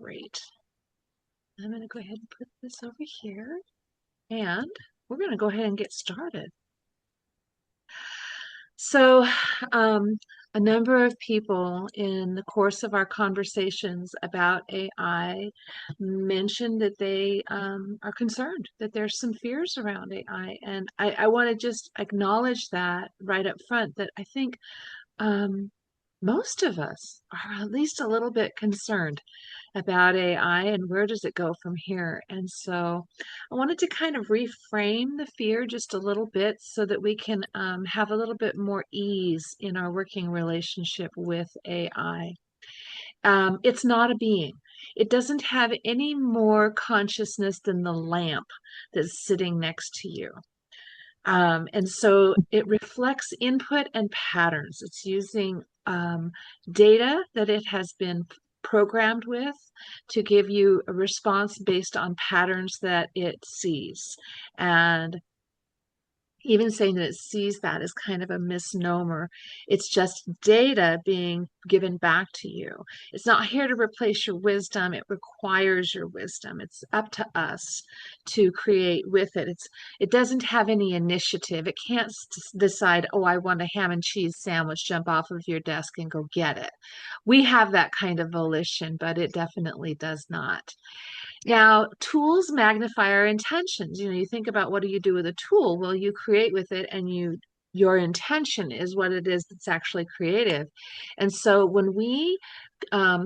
Great. I'm going to go ahead and put this over here, and we're going to go ahead and get started. So, um, a number of people in the course of our conversations about AI mentioned that they are concerned, that there's some fears around AI. And I want to just acknowledge that right up front, that I think um, most of us are at least a little bit concerned about AI and where does it go from here. And so I wanted to kind of reframe the fear just a little bit so that we can have a little bit more ease in our working relationship with AI. It's not a being. It doesn't have any more consciousness than the lamp that's sitting next to you. And so it reflects input and patterns. It's using data that it has been programmed with to give you a response based on patterns that it sees. And even saying that it sees that is kind of a misnomer. It's just data being given back to you. It's not here to replace your wisdom. It requires your wisdom. It's up to us to create with it. It doesn't have any initiative. It can't decide, oh, I want a ham and cheese sandwich, jump off of your desk and go get it. We have that kind of volition, but it definitely does not. Now, tools magnify our intentions. You think about what do you do with a tool? Well, you create with it and your intention is what it is that's actually creative. And so when we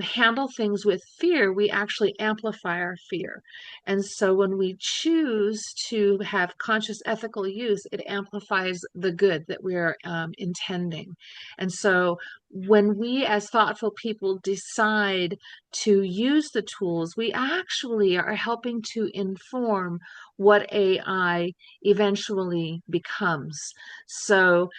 handle things with fear, we actually amplify our fear. And so when we choose to have conscious ethical use, it amplifies the good that we're intending. And so when we as thoughtful people decide to use the tools, we actually are helping to inform what AI eventually becomes. So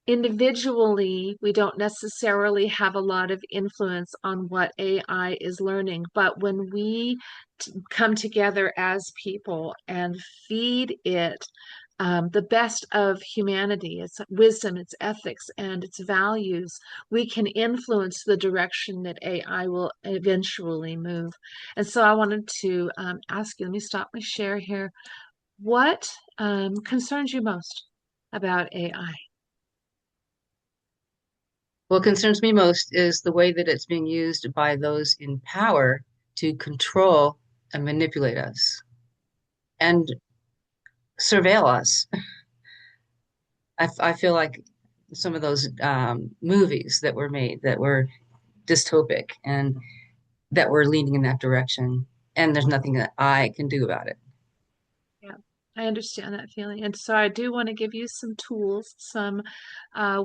individually, we don't necessarily have a lot of influence on what AI is learning, but when we come together as people and feed it the best of humanity, its wisdom, its ethics, and its values, we can influence the direction that AI will eventually move. And so I wanted to ask you, let me stop my share here. What concerns you most about AI? What concerns me most is the way that it's being used by those in power to control and manipulate us and surveil us. I feel like some of those movies that were made that were dystopic and that were leaning in that direction, and there's nothing that I can do about it. Yeah, I understand that feeling. And so I do want to give you some tools, some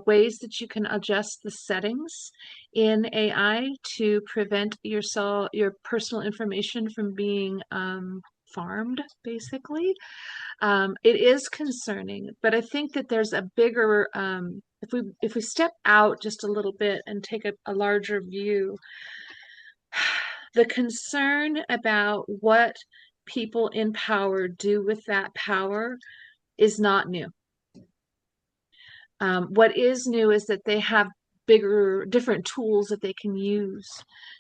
ways that you can adjust the settings in AI to prevent your personal information from being farmed, basically. It is concerning, but I think that there's a bigger, if we step out just a little bit and take a larger view, the concern about what people in power do with that power is not new. What is new is that they have bigger, different tools that they can use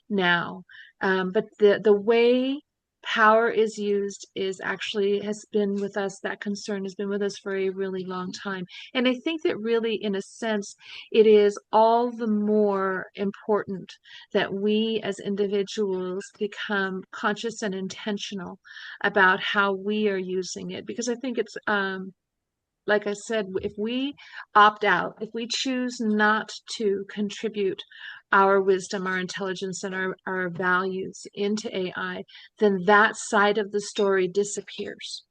now. But the way power is used is actually has been with us, that concern has been with us for a really long time. And I think that really, in a sense, it is all the more important that we as individuals become conscious and intentional about how we are using it. Because I think it's like I said, if we opt out, if we choose not to contribute our wisdom, our intelligence, and our values into AI, then that side of the story disappears.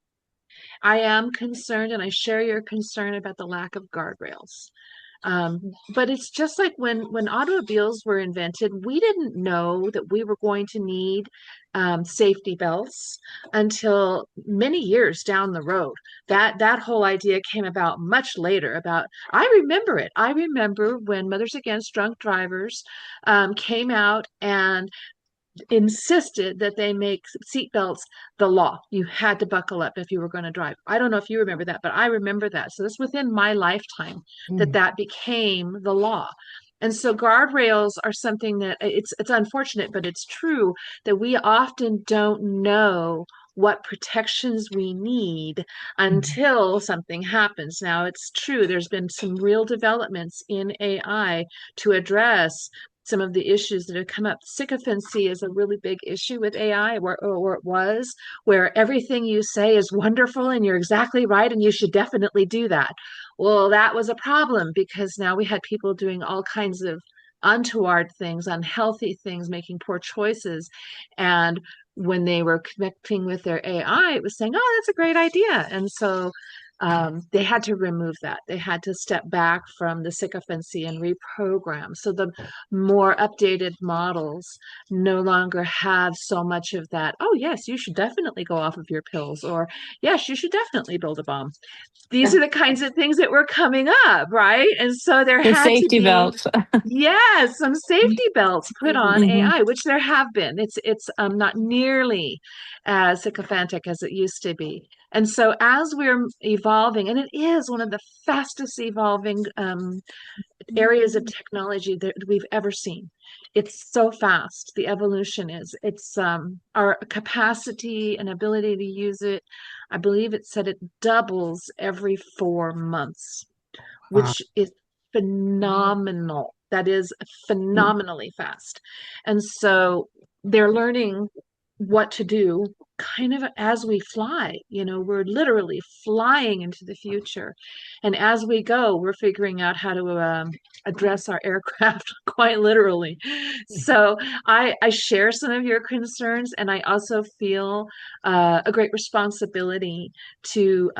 I am concerned, and I share your concern about the lack of guardrails. But it's just like when automobiles were invented, we didn't know that we were going to need safety belts until many years down the road. That whole idea came about much later. I remember it. I remember when Mothers Against Drunk Drivers came out and insisted that they make seatbelts the law. You had to buckle up if you were going to drive. I don't know if you remember that, but I remember that. So it's within my lifetime that Mm. that became the law. And so guardrails are something that it's unfortunate, but it's true that we often don't know what protections we need Mhm. until something happens. Now, it's true, there's been some real developments in AI to address some of the issues that have come up. Sycophancy is a really big issue with AI, or it was, where everything you say is wonderful and you're exactly right and you should definitely do that. Well, that was a problem because now we had people doing all kinds of untoward things, unhealthy things, making poor choices. And when they were connecting with their AI, it was saying, oh, that's a great idea. And so they had to remove that. They had to step back from the sycophancy and reprogram. So the more updated models no longer have so much of that, oh, yes, you should definitely go off of your pills, or yes, you should definitely build a bomb. These are the kinds of things that were coming up, right? And so there The had to safety be, belts. yes, some safety belts put on Hmm. AI, which there have been. It's not nearly as sycophantic as it used to be. And so as we're evolving, and it is one of the fastest evolving areas of technology that we've ever seen. It's so fast. The evolution is. It's our capacity and ability to use it. I believe it said it doubles every 4 months, Wow. which is phenomenal. That is phenomenally fast. And so they're learning what to do kind of as we fly. We're literally flying into the future. And as we go, we're figuring out how to address our aircraft quite literally. So I share some of your concerns, and I also feel a great responsibility to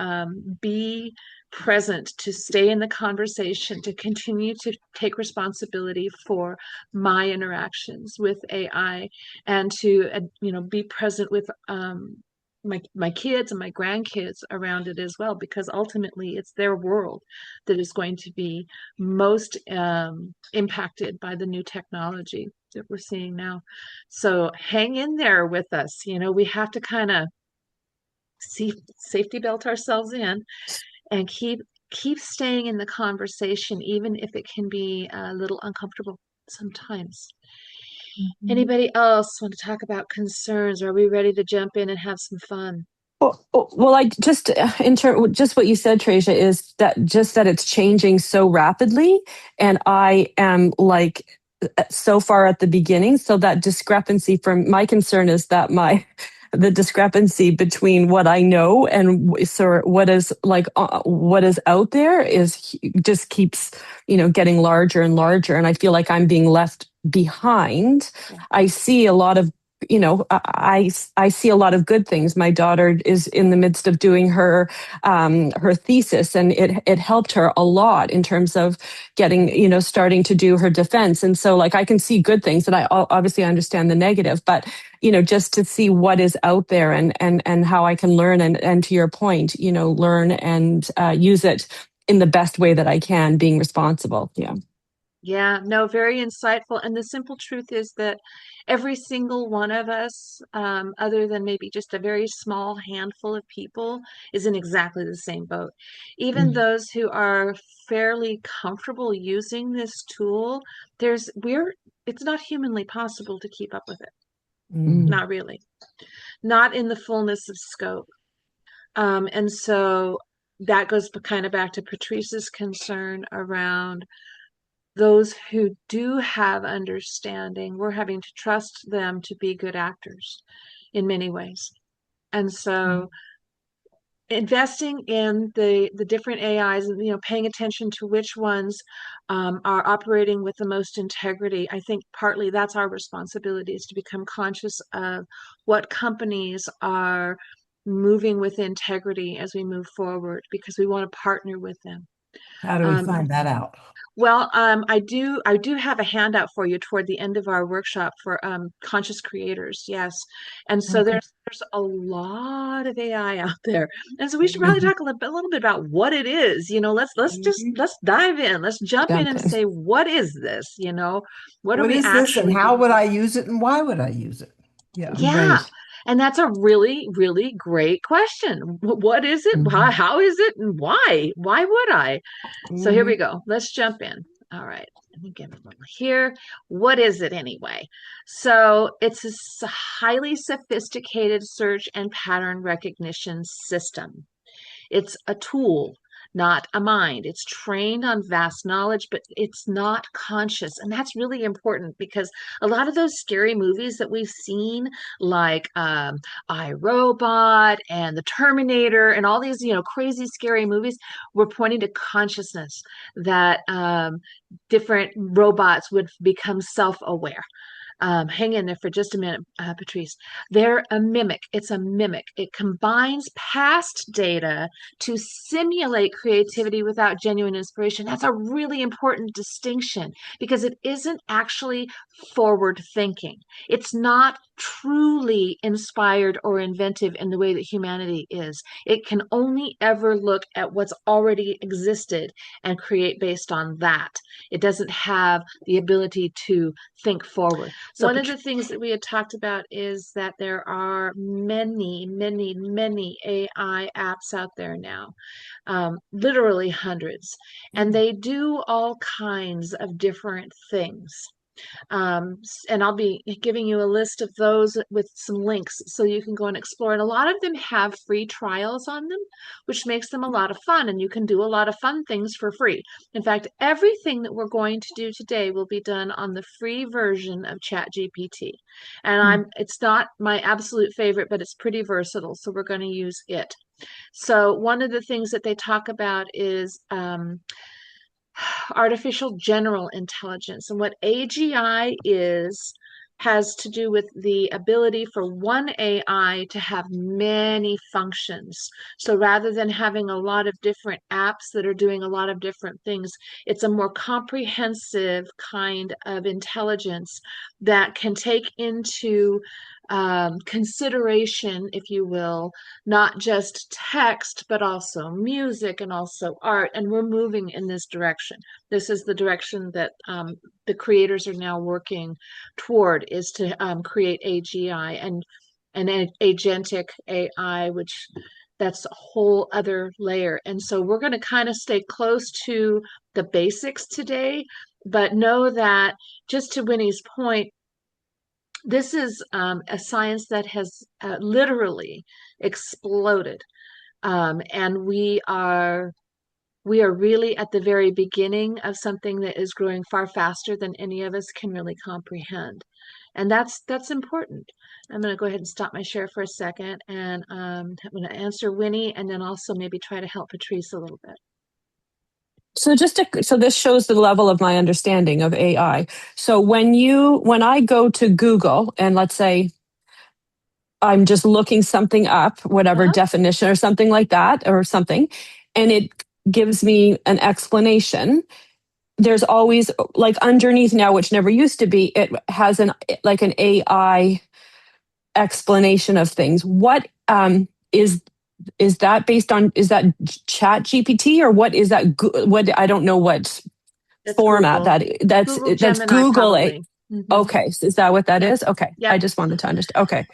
be present, to stay in the conversation, to continue to take responsibility for my interactions with AI, and to be present with my kids and my grandkids around it as well, because ultimately it's their world that is going to be most impacted by the new technology that we're seeing now. So hang in there with us. We have to kind of see safety belt ourselves in and keep staying in the conversation, even if it can be a little uncomfortable sometimes. Mhm. Anybody else want to talk about concerns? Are we ready to jump in and have some fun? Well, I just just what you said, Tracia, is that just that it's changing so rapidly, and I am like so far at the beginning. So that discrepancy from my concern is that the discrepancy between what I know and so what is like what is out there is just keeps getting larger and larger, and I feel like I'm being left behind. Yeah. I see a lot of I see a lot of good things. My daughter is in the midst of doing her thesis, and it helped her a lot in terms of getting starting to do her defense. And so like I can see good things, and I obviously understand the negative, but just to see what is out there, and how I can learn, and to your point, learn and use it in the best way that I can, being responsible. Yeah. Yeah, no, very insightful. And the simple truth is that every single one of us, other than maybe just a very small handful of people, is in exactly the same boat. Even Mhm. those who are fairly comfortable using this tool, it's not humanly possible to keep up with it. Mm. Mm. Not really. Not in the fullness of scope. And so that goes kind of back to Patrice's concern around those who do have understanding. We're having to trust them to be good actors in many ways. And so investing in the different AIs, and paying attention to which ones are operating with the most integrity. I think partly that's our responsibility, is to become conscious of what companies are moving with integrity as we move forward, because we want to partner with them. How do we Um, find that out? well, I do have a handout for you toward the end of our workshop for conscious creators. Yes, and so Okay. there's a lot of AI out there, and so we should probably Mhm. talk a little bit about what it is. Mhm. Let's dive in. Let's jump in Jump and in. say, what is this? What are What we is this and actually how doing? would I use it and why would I use it? Yeah. Yeah, Right. and that's a really, really great question. What is it? Mhm. How is it? And why? Why would I? So here we Hmm. go. Let's jump in. All right. Let me give it a little here. What is it anyway? So it's a highly sophisticated search and pattern recognition system. It's a tool, not a mind. It's trained on vast knowledge, but it's not conscious. And that's really important because a lot of those scary movies that we've seen, like I, Robot and The Terminator and all these, crazy scary movies, were pointing to consciousness, that different robots would become self-aware. Hang in there for just a minute, Patrice. They're a mimic. It's a mimic. It combines past data to simulate creativity without genuine inspiration. That's a really important distinction because it isn't actually forward thinking. It's not truly inspired or inventive in the way that humanity is. It can only ever look at what's already existed and create based on that. It doesn't have the ability to think forward. So one of the things that we had talked about is that there are many, many, many AI apps out there now, literally hundreds, and they do all kinds of different things. And I'll be giving you a list of those with some links so you can go and explore. And a lot of them have free trials on them, which makes them a lot of fun. And you can do a lot of fun things for free. In fact, everything that we're going to do today will be done on the free version of ChatGPT. And it's not my absolute favorite, but it's pretty versatile. So we're going to use it. So one of the things that they talk about is artificial general intelligence. And what AGI has to do with the ability for one AI to have many functions. So rather than having a lot of different apps that are doing a lot of different things, it's a more comprehensive kind of intelligence that can take into consideration, if you will, not just text, but also music and also art. And we're moving in this direction. This is the direction that the creators are now working toward, is to create AGI and an agentic AI, which that's a whole other layer. And so we're going to kind of stay close to the basics today, but know that, just to Winnie's point, this is a science that has literally exploded. And we are really at the very beginning of something that is growing far faster than any of us can really comprehend. And that's important. I'm going to go ahead and stop my share for a second, and I'm going to answer Winnie and then also maybe try to help Patrice a little bit. So so this shows the level of my understanding of AI. So when I go to Google and let's say I'm just looking something up, whatever definition or something like that or something, and it gives me an explanation. There's always, like, underneath now, which never used to be, it has an AI explanation of things. What is that based on? Is that Chat GPT or what is that? What, I don't know what format that's Google Gemini, Google. Okay, so is that what that is? Okay, I just wanted to understand. Okay,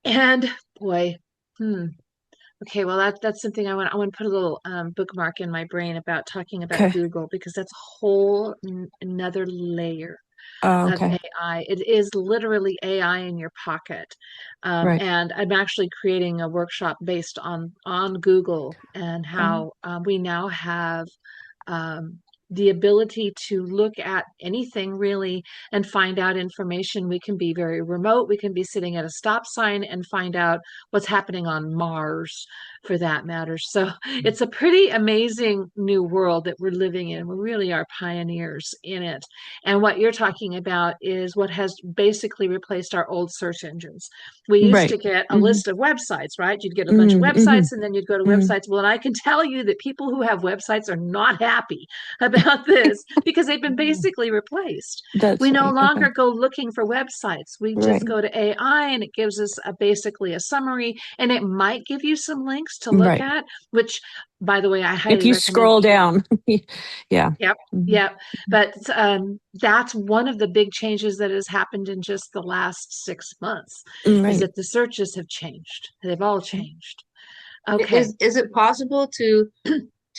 and boy, okay, well that's something I want to put a little bookmark in my brain about talking about Google, because that's a whole another layer of AI. It is literally AI in your pocket. And I'm actually creating a workshop based on Google and how we now have the ability to look at anything really and find out information. We can be very remote. We can be sitting at a stop sign and find out what's happening on Mars, for that matter. So it's a pretty amazing new world that we're living in. We really are pioneers in it. And what you're talking about is what has basically replaced our old search engines. We used to get a list of websites, right? You'd get a bunch of websites and then you'd go to websites. Well, and I can tell you that people who have websites are not happy about this because they've been basically replaced. We no longer go looking for websites. We just go to AI and it gives us basically a summary, and it might give you some links to look at, which, by the way, I highly recommend. If you scroll down. Yep. But that's one of the big changes that has happened in just the last 6 months, is that the searches have changed. They've all changed. Okay. Is it possible to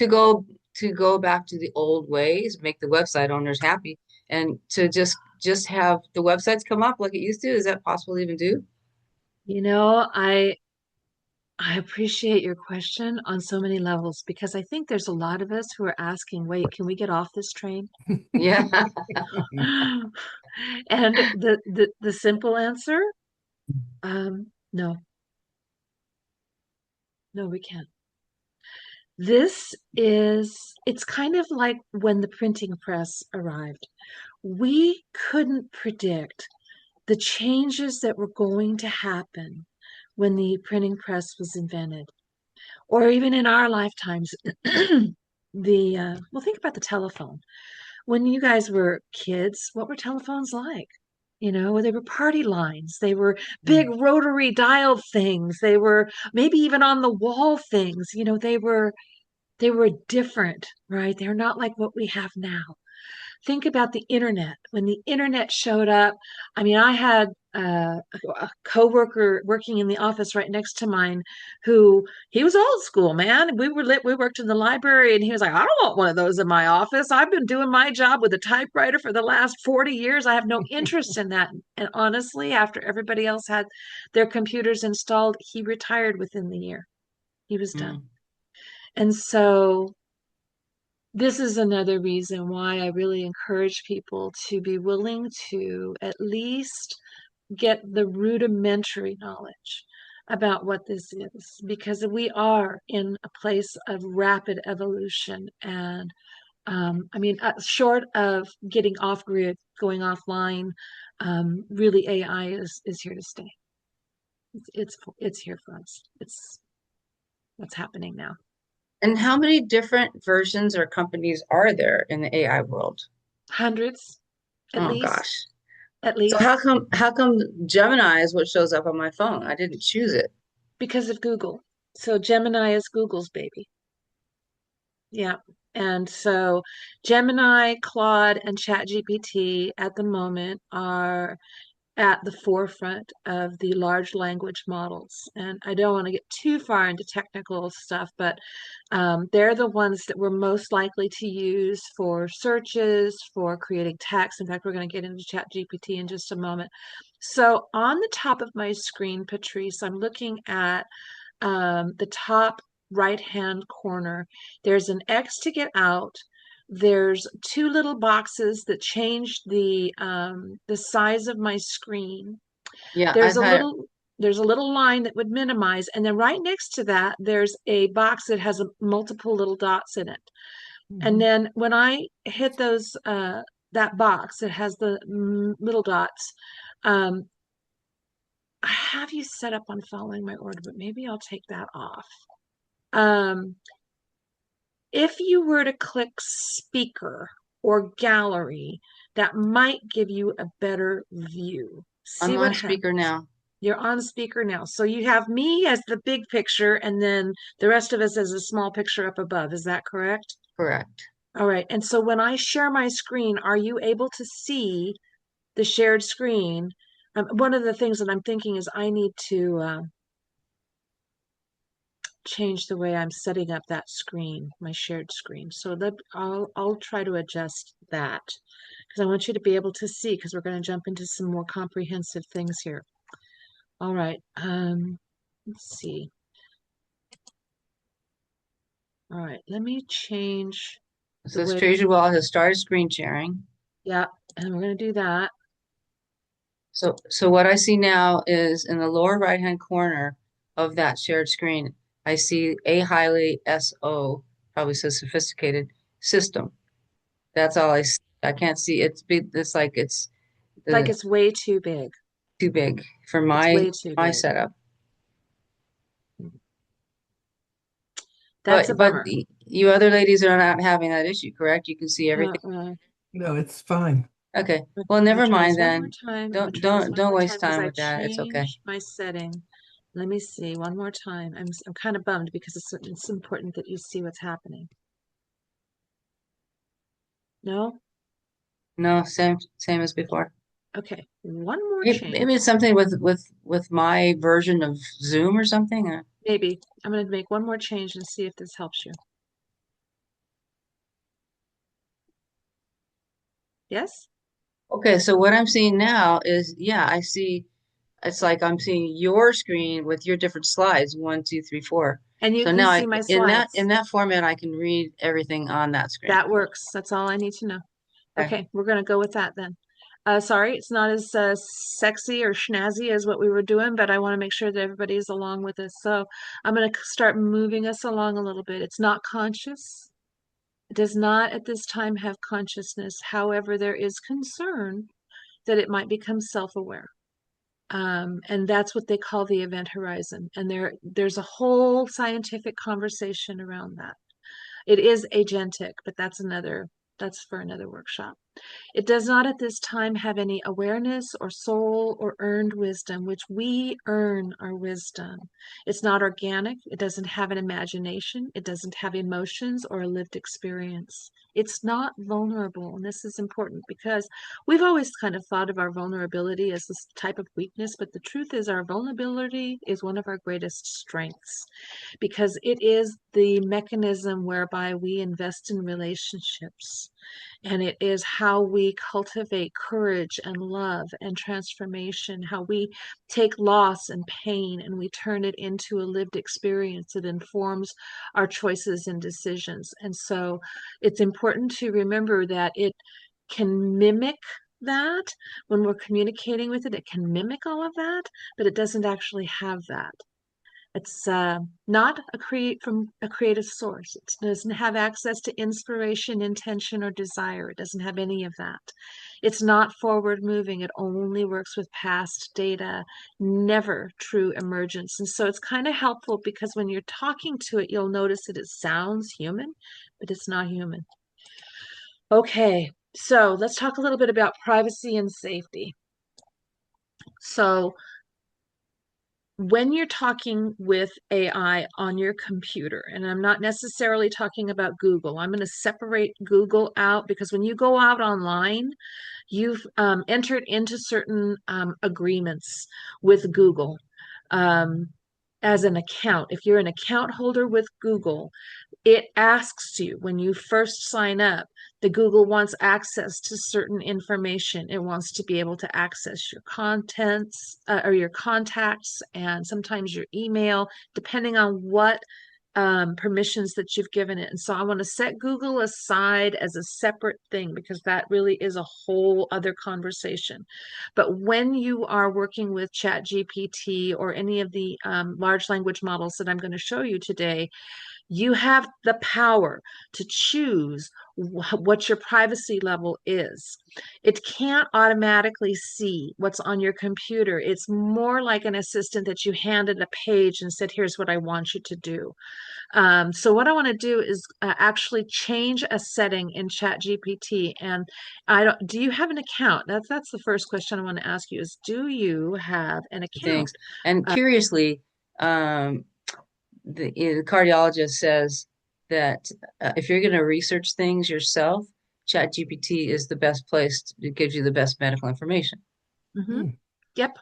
go to go back to the old ways, make the website owners happy, and to just have the websites come up like it used to? Is that possible to even do? You know, I appreciate your question on so many levels because I think there's a lot of us who are asking, wait, can we get off this train? Yeah. And the simple answer, no, no, we can't. It's kind of like when the printing press arrived. We couldn't predict the changes that were going to happen when the printing press was invented, or even in our lifetimes. Well, think about the telephone. When you guys were kids, what were telephones like? You know, they were party lines. They were big rotary dial things. They were maybe even on the wall things. You know, they were different, right? They're not like what we have now. Think about the internet. When the internet showed up, I mean, I had a coworker working in the office right next to mine who he was old school, man. We worked in the library and he was like, I don't want one of those in my office. I've been doing my job with a typewriter for the last 40 years. I have no interest in that. And honestly, after everybody else had their computers installed, he retired within the year. He was done. Mm. And so this is another reason why I really encourage people to be willing to at least get the rudimentary knowledge about what this is, because we are in a place of rapid evolution. And I mean, short of getting off grid, going offline, really AI is here to stay. It's here for us. It's what's happening now. And how many different versions or companies are there in the AI world? Hundreds, at Oh least, gosh. at So least. how come Gemini is what shows up on my phone? I didn't choose it. Because of Google. So Gemini is Google's baby. Yeah. And so Gemini, Claude, and ChatGPT at the moment are at the forefront of the large language models. And I don't want to get too far into technical stuff, but they're the ones that we're most likely to use for searches, for creating text. In fact, we're going to get into ChatGPT in just a moment. So on the top of my screen, Patrice, I'm looking at the top right-hand corner. There's an X to get out. There's two little boxes that change the size of my screen. Yeah, There's I've a had little there's a little line that would minimize, and then right next to that, there's a box that has multiple little dots in it. And Mhm. then when I hit those that box, it has the little dots. Um, I have you set up on following my order, but maybe I'll take that off. Um, if you were to click speaker or gallery, that might give you a better view. I'm See what on speaker happens. now. You're on speaker now. So you have me as the big picture and then the rest of us as a small picture up above. Is that correct? Correct. All right. And so when I share my screen, are you able to see the shared screen? One of the things that I'm thinking is I need to change the way I'm setting up that screen, my shared screen. So I'll try to adjust that because I want you to be able to see because we're going to jump into some more comprehensive things here. All right. Let's see. All right, let me change It the says way. Tracy Wall has started screen sharing. Yeah, and we're going to do that. So what I see now is in the lower right-hand corner of that shared screen, I see a highly SO, probably says sophisticated system. That's all I see. I can't see it's big. It's like it's Like the it's way too big. too big for It's my way too my big. setup. That's a But bummer. you other ladies are not having that issue, correct? You can see everything. Uh-uh. No, it's fine. Okay. Well, never mind I'm gonna then. try this one more time. I'm gonna Don't try this don't one don't more waste time because time I with that. It's okay. changed my setting. Let me see one more time. I'm kind of bummed because it's important that you see what's happening. No? No, same as before. Okay, one more Maybe change. it's something with my version of Zoom or something. Maybe. I'm gonna make one more change and see if this helps you. Yes? Okay, so what I'm seeing now is, yeah, I see, it's like I'm seeing your screen with your different slides, 1, 2, 3, 4. And you So can now see my in slides. that format, I can read everything on that screen. That works. That's all I need to know. Okay. Okay, we're going to go with that then. Sorry, it's not as sexy or schnazzy as what we were doing, but I want to make sure that everybody's along with us. So I'm going to start moving us along a little bit. It's not conscious. It does not at this time have consciousness. However, there is concern that it might become self-aware. And that's what they call the event horizon. And there's a whole scientific conversation around that. It is agentic, but that's for another workshop. It does not at this time have any awareness or soul or earned wisdom, which we earn our wisdom. It's not organic. It doesn't have an imagination. It doesn't have emotions or a lived experience. It's not vulnerable. And this is important because we've always kind of thought of our vulnerability as this type of weakness, but the truth is our vulnerability is one of our greatest strengths because it is the mechanism whereby we invest in relationships. And it is how we cultivate courage and love and transformation, how we take loss and pain and we turn it into a lived experience that informs our choices and decisions. And so it's important to remember that it can mimic that when we're communicating with it. It can mimic all of that, but it doesn't actually have that. It's not from a creative source. It doesn't have access to inspiration, intention, or desire. It doesn't have any of that. It's not forward moving. It only works with past data, never true emergence. And so it's kind of helpful because when you're talking to it, you'll notice that it sounds human, but it's not human. Okay, so let's talk a little bit about privacy and safety. So when you're talking with AI on your computer, and I'm not necessarily talking about Google, I'm going to separate Google out because when you go out online, you've entered into certain agreements with Google as an account. If you're an account holder with Google, it asks you when you first sign up that Google wants access to certain information. It wants to be able to access your contents or your contacts and sometimes your email, depending on what permissions that you've given it. And so I want to set Google aside as a separate thing because that really is a whole other conversation. But when you are working with ChatGPT or any of the large language models that I'm going to show you today, you have the power to choose what your privacy level is. It can't automatically see what's on your computer. It's more like an assistant that you handed a page and said, here's what I want you to do. So what I want to do is actually change a setting in ChatGPT. And do you have an account? That's the first question I want to ask you is, do you have an account? Thanks. And curiously, the cardiologist says that if you're going to research things yourself, ChatGPT is the best place. It gives you the best medical information. Mm-hmm. Yep.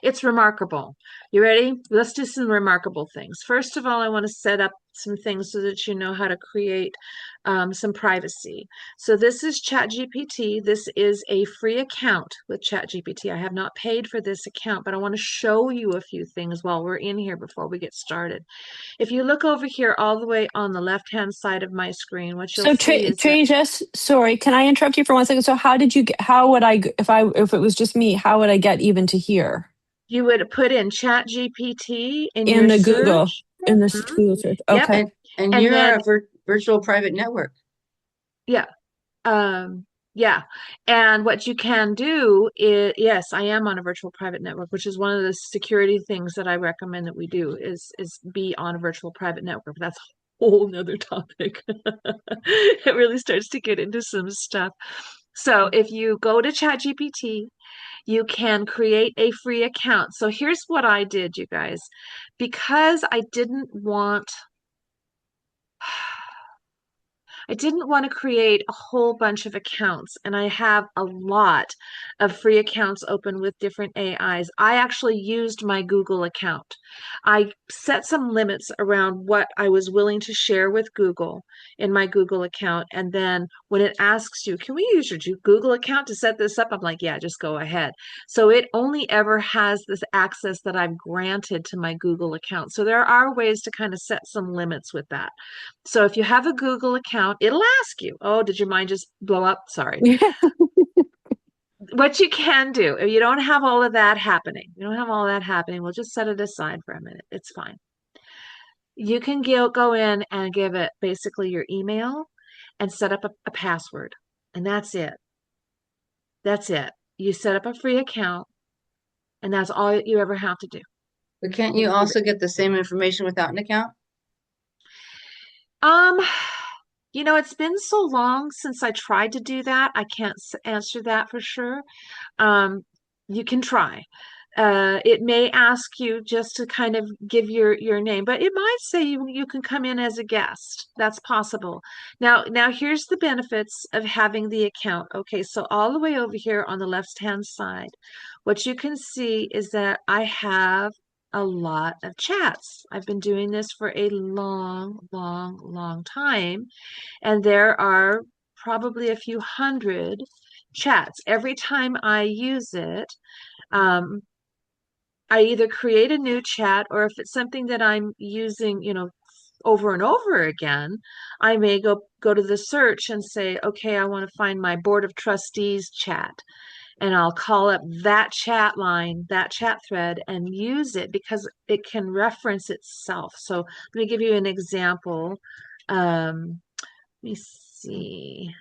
It's remarkable. You ready? Let's do some remarkable things. First of all, I want to set up some things so that you know how to create some privacy. So this is ChatGPT. This is a free account with ChatGPT. I have not paid for this account, but I want to show you a few things while we're in here before we get started. If you look over here all the way on the left-hand side of my screen, what you'll So see is that Trajan, sorry, can I interrupt you for 1 second? So how would I, if it was just me, how would I get even to here you would put in ChatGPT in in your the Google, search. in this Mhm. Google search? Yep. Okay. And And you're then, a virtual private network. yeah, yeah. And what you can do is, yes, I am on a virtual private network, which is one of the security things that I recommend that we do is be on a virtual private network. That's a whole nother topic. It really starts to get into some stuff. So if you go to ChatGPT, you can create a free account. So here's what I did, you guys. Because I didn't want I didn't want to create a whole bunch of accounts, and I have a lot of free accounts open with different AIs. I actually used my Google account. I set some limits around what I was willing to share with Google in my Google account. And then when it asks you, can we use your Google account to set this up? I'm like, yeah, just go ahead. So it only ever has this access that I've granted to my Google account. So there are ways to kind of set some limits with that. So if you have a Google account, it'll ask you, oh, did your mind just blow up? Sorry. What you can do, if you don't have all of that happening, we'll just set it aside for a minute. It's fine. You can go in and give it basically your email and set up a password. And that's it. That's it. You set up a free account, and that's all you ever have to do. But can't you also get the same information without an account? Um, it's been so long since I tried to do that. I can't answer that for sure. You can try. It may ask you just to kind of give your name, but it might say you can come in as a guest. That's possible. Now here's the benefits of having the account. Okay, so all the way over here on the left-hand side, what you can see is that I have a lot of chats. I've been doing this for a long, long, long time, and there are probably a few hundred chats. Every time I use it, um, I either create a new chat, or if it's something that I'm using, over and over again, I may go to the search and say, okay, I want to find my Board of Trustees chat. And I'll call up that chat line, that chat thread, and use it because it can reference itself. So let me give you an example. Let me see.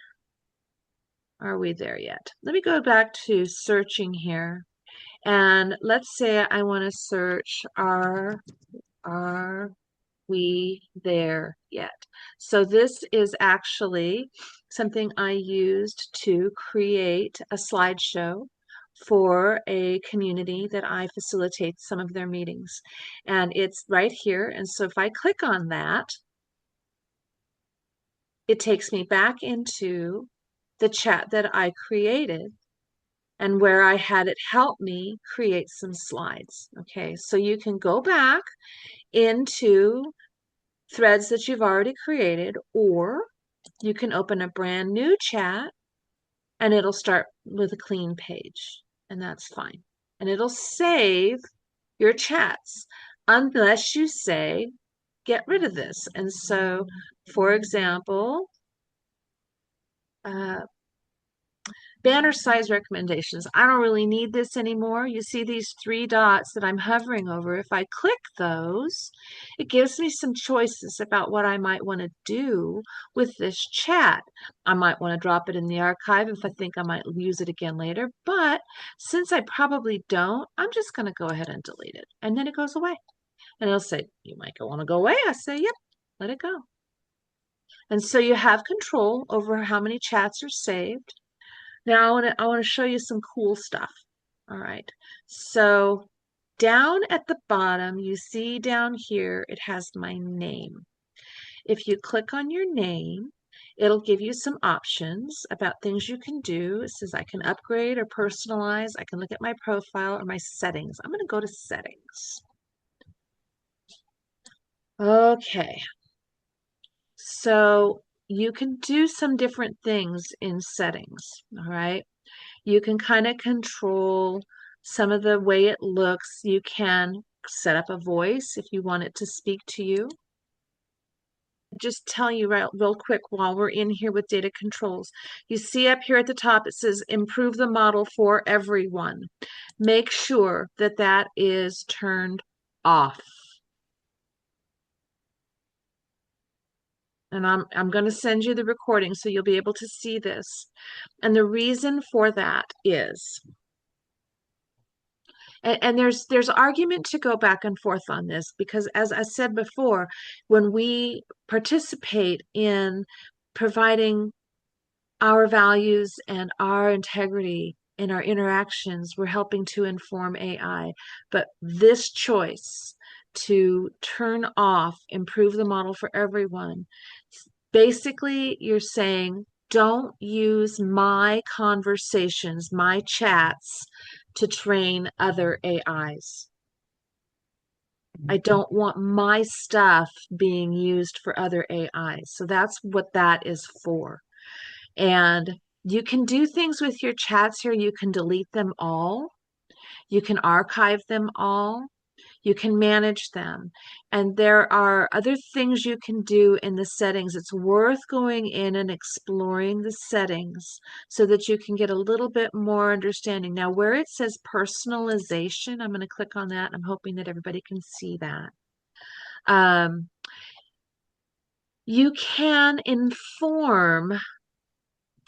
Are we there yet? Let me go back to searching here. And let's say I want to search are we there yet? So this is actually something I used to create a slideshow for a community that I facilitate some of their meetings. And it's right here. And so if I click on that, it takes me back into the chat that I created and where I had it help me create some slides. Okay, so you can go back into threads that you've already created, or you can open a brand new chat and it'll start with a clean page, and that's fine. And it'll save your chats unless you say, get rid of this. And so, for example, uh, banner size recommendations. I don't really need this anymore. You see these three dots that I'm hovering over. If I click those, it gives me some choices about what I might want to do with this chat. I might want to drop it in the archive if I think I might use it again later. But since I probably don't, I'm just going to go ahead and delete it. And then it goes away. And it'll say, you might want to go away. I say, yep, let it go. And so you have control over how many chats are saved. Now I want to show you some cool stuff. All right. So down at the bottom, you see down here, it has my name. If you click on your name, it'll give you some options about things you can do. It says I can upgrade or personalize. I can look at my profile or my settings. I'm going to go to settings. Okay. So you can do some different things in settings. All right. You can kind of control some of the way it looks. You can set up a voice if you want it to speak to you. Just tell you real quick while we're in here with data controls. You see up here at the top, it says improve the model for everyone. Make sure that that is turned off. And I'm going to send you the recording so you'll be able to see this. And the reason for that is, and there's argument to go back and forth on this, because as I said before, when we participate in providing our values and our integrity in our interactions, we're helping to inform AI. But this choice to turn off, improve the model for everyone, Basically, you're saying, don't use my conversations, my chats to train other AIs. I don't want my stuff being used for other AIs. So that's what that is for. And you can do things with your chats here. You can delete them all. You can archive them all. You can manage them. And there are other things you can do in the settings. It's worth going in and exploring the settings so that you can get a little bit more understanding. Now, where it says personalization, I'm going to click on that. I'm hoping that everybody can see that. You can inform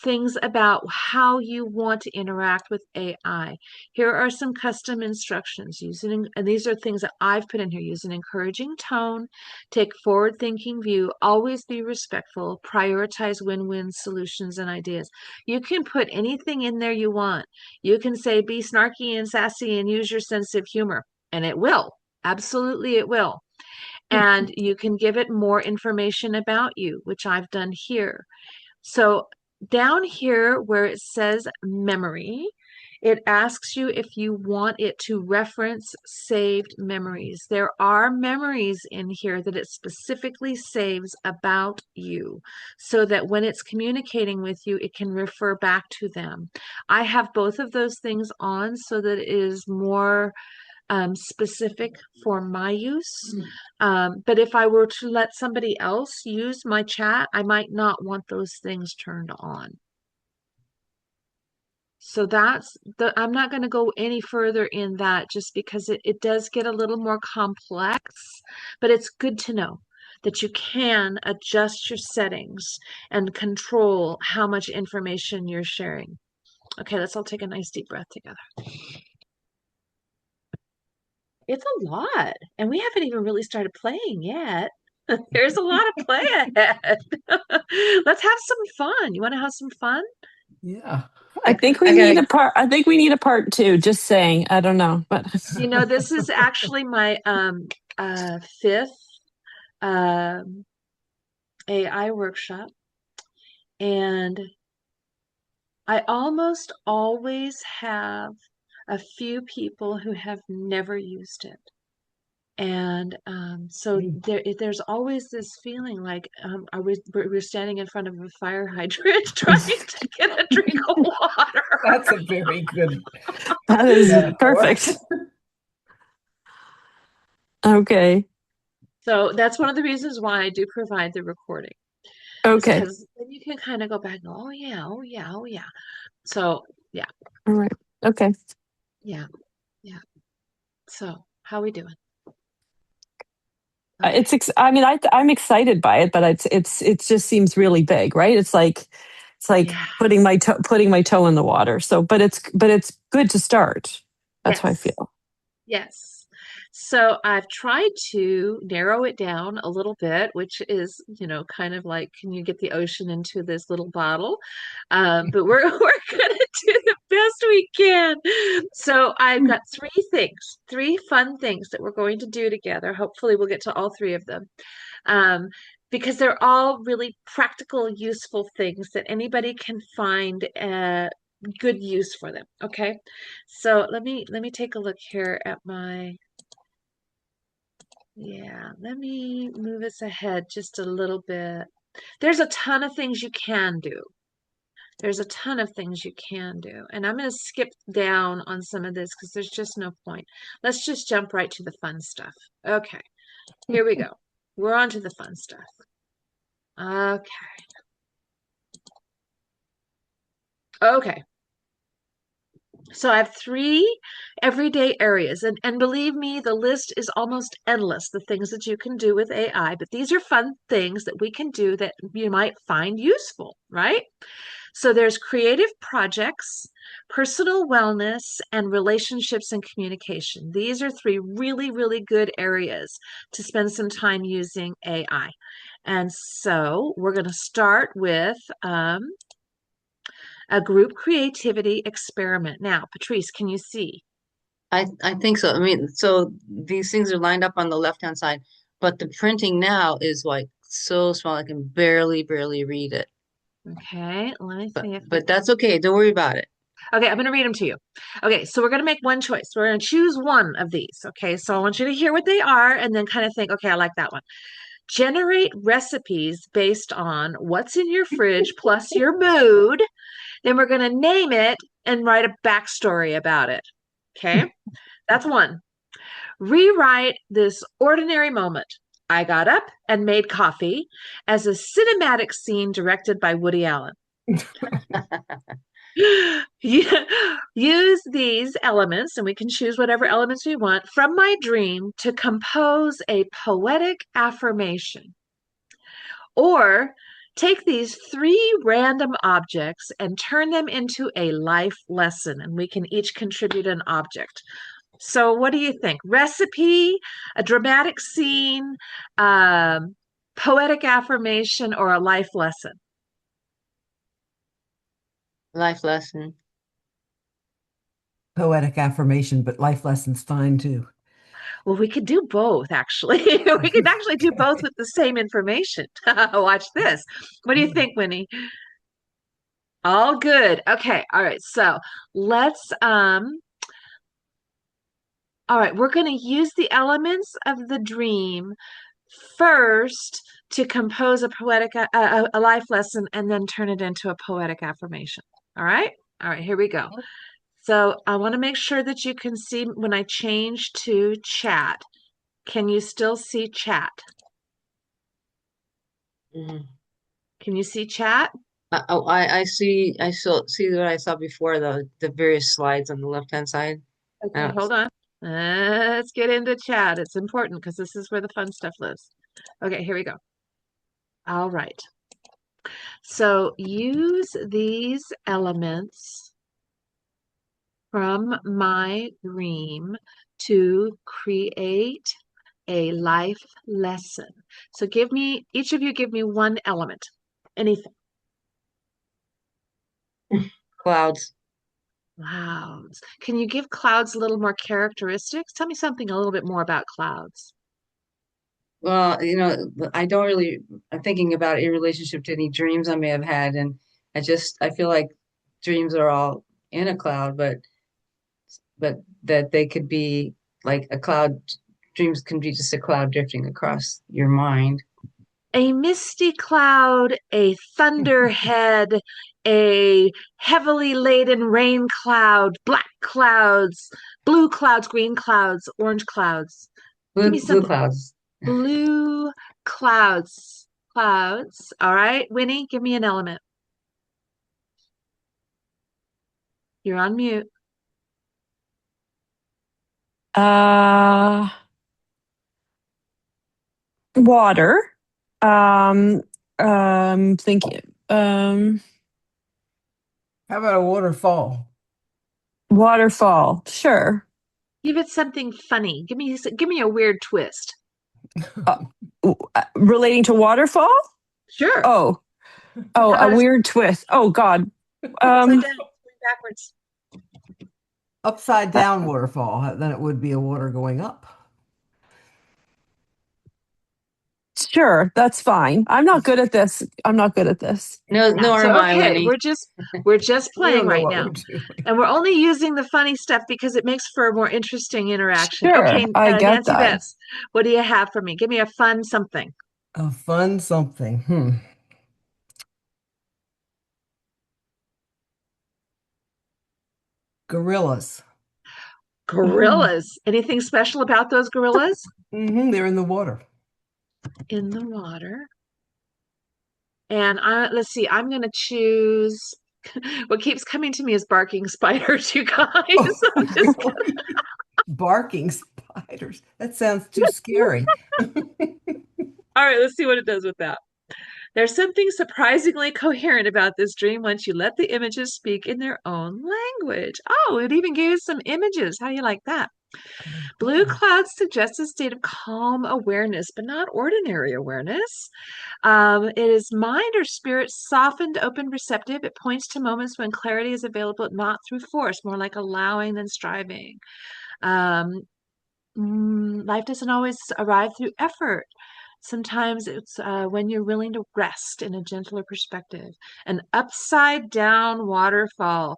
things about how you want to interact with AI. Here are some custom instructions using, and these are things that I've put in here. Use an encouraging tone, take forward-thinking view, always be respectful, prioritize win-win solutions and ideas. You can put anything in there you want. You can say be snarky and sassy and use your sense of humor, and it will. Absolutely, it will. And you can give it more information about you, which I've done here. So down here where it says memory, it asks you if you want it to reference saved memories. There are memories in here that it specifically saves about you so that when it's communicating with you, it can refer back to them. I have both of those things on so that it is more specific for my use. But if I were to let somebody else use my chat, I might not want those things turned on. So I'm not going to go any further in that just because it does get a little more complex, but it's good to know that you can adjust your settings and control how much information you're sharing. Okay, let's all take a nice deep breath together. It's a lot, and we haven't even really started playing yet. There's a lot of play ahead. Let's have some fun. You want to have some fun? Yeah. I think we I need gotta, a part. I think we need a part two. Just saying. I don't know, but You know, this is actually my fifth um AI workshop, and I almost always have a few people who have never used it. And so there's always this feeling like we're standing in front of a fire hydrant trying to get a drink of water. That's a very good that is metaphor. perfect. Okay. So that's one of the reasons why I do provide the recording, is Okay. because then you can kind of go back and go, oh yeah, oh yeah, oh yeah. So yeah, All right. Okay. yeah, yeah. So how are we doing? Okay. I mean, I'm excited by it, but it just seems really big, right? It's like Yeah. putting my toe in the water. So, but it's good to start. That's how I Yes. feel. Yes. So I've tried to narrow it down a little bit, which is, kind of like, can you get the ocean into this little bottle? But we're we're gonna do the best we can. So I've got three fun things that we're going to do together. Hopefully we'll get to all three of them. Um, because they're all really practical, useful things that anybody can find good use for them. Okay. So let me take a look here at let me move us ahead just a little bit. There's a ton of things you can do. There's a ton of things you can do. And I'm going to skip down on some of this because there's just no point. Let's just jump right to the fun stuff. Okay, here we go. We're on to the fun stuff. Okay. Okay. So I have three everyday areas, and believe me, the list is almost endless, the things that you can do with AI, but these are fun things that we can do that you might find useful, right? So there's creative projects, personal wellness, and relationships and communication. These are three really, really good areas to spend some time using AI. And so we're going to start with a group creativity experiment. Now, Patrice, can you see? I think so. I mean, so these things are lined up on the left-hand side, but the printing now is like so small I can barely read it. Okay, let me But see if I but that's okay. Don't worry about it. Okay, I'm going to read them to you. Okay, so we're going to make one choice. We're going to choose one of these. Okay, so I want you to hear what they are and then kind of think, okay, I like that one. Generate recipes based on what's in your fridge plus your mood. Then we're going to name it and write a backstory about it. Okay, that's one. Rewrite this ordinary moment. I got up and made coffee as a cinematic scene directed by Woody Allen. Use these elements, and we can choose whatever elements we want from my dream to compose a poetic affirmation. Or take these three random objects and turn them into a life lesson, and we can each contribute an object. So, what do you think? Recipe, a dramatic scene, poetic affirmation, or a life lesson? Life lesson. Poetic affirmation, but life lessons fine too. Well, we could do both, actually. We could actually do both with the same information. Watch this. What do you think, Winnie? All good. Okay. All right. So let's all right, we're going to use the elements of the dream first to compose a poetic a life lesson and then turn it into a poetic affirmation. All right? All right, here we go. So I want to make sure that you can see when I change to chat. Can you still see chat? Mhm. Can you see chat? I see. I still see what I saw before, the various slides on the left-hand side. Okay, hold on. Let's get into chat. It's important because this is where the fun stuff lives. Okay, here we go. All right. So use these elements from my dream to create a life lesson. So each of you give me one element, anything. Clouds. Clouds. Can you give clouds a little more characteristics? Tell me something a little bit more about clouds. Well, I don't really, I'm thinking about it in relationship to any dreams I may have had. And I feel like dreams are all in a cloud, but that they could be like a cloud, dreams can be just a cloud drifting across your mind. A misty cloud, a thunderhead, a heavily laden rain cloud, black clouds, blue clouds, green clouds, orange clouds. Give me Blue something. clouds. Blue clouds. Clouds. All right. Winnie, give me an element. You're on mute. Uh, water. Um, thinking, How about a waterfall? waterfall. Sure. Give it something funny. Give me a weird twist. Uh, Relating to waterfall? Sure. Oh, How a about weird twist. Oh God. upside Um, down, going backwards? Upside down waterfall, then it would be a water going up. sure, that's fine. I'm not good at this. I'm not good at this. No, nor So am I, okay, Winnie. we're just We playing don't know right what we're now. doing. And we're only using the funny stuff because it makes for a more interesting interaction. Sure, Okay, I get Nancy that. Betts, what do you have for me? Give me a fun something. A fun something. Gorillas. Gorillas. Anything special about those gorillas? They're in the water. In the water. And let's see, I'm going to choose. What keeps coming to me is barking spiders, you guys. I'm just Barking spiders. That sounds too scary. All right, let's see what it does with that. There's something surprisingly coherent about this dream once you let the images speak in their own language. Oh, it even gave us some images. How do you like that? Blue clouds suggest a state of calm awareness, but not ordinary awareness. It is mind or spirit softened, open, receptive. It points to moments when clarity is available, not through force, more like allowing than striving. Life doesn't always arrive through effort. Sometimes it's when you're willing to rest in a gentler perspective. An upside down waterfall.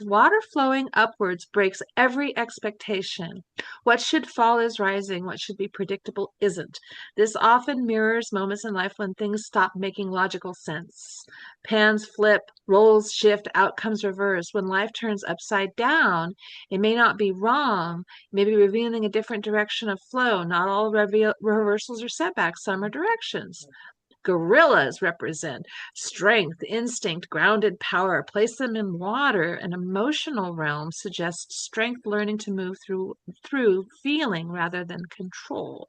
Water flowing upwards breaks every expectation. What should fall is rising. What should be predictable isn't. This often mirrors moments in life when things stop making logical sense. Pans flip, roles shift, outcomes reverse. When life turns upside down, it may not be wrong, maybe revealing a different direction of flow. Not all reversals are setbacks, some are directions. Gorillas represent strength, instinct, grounded power. Place them in water. An emotional realm suggests strength, learning to move through feeling rather than control.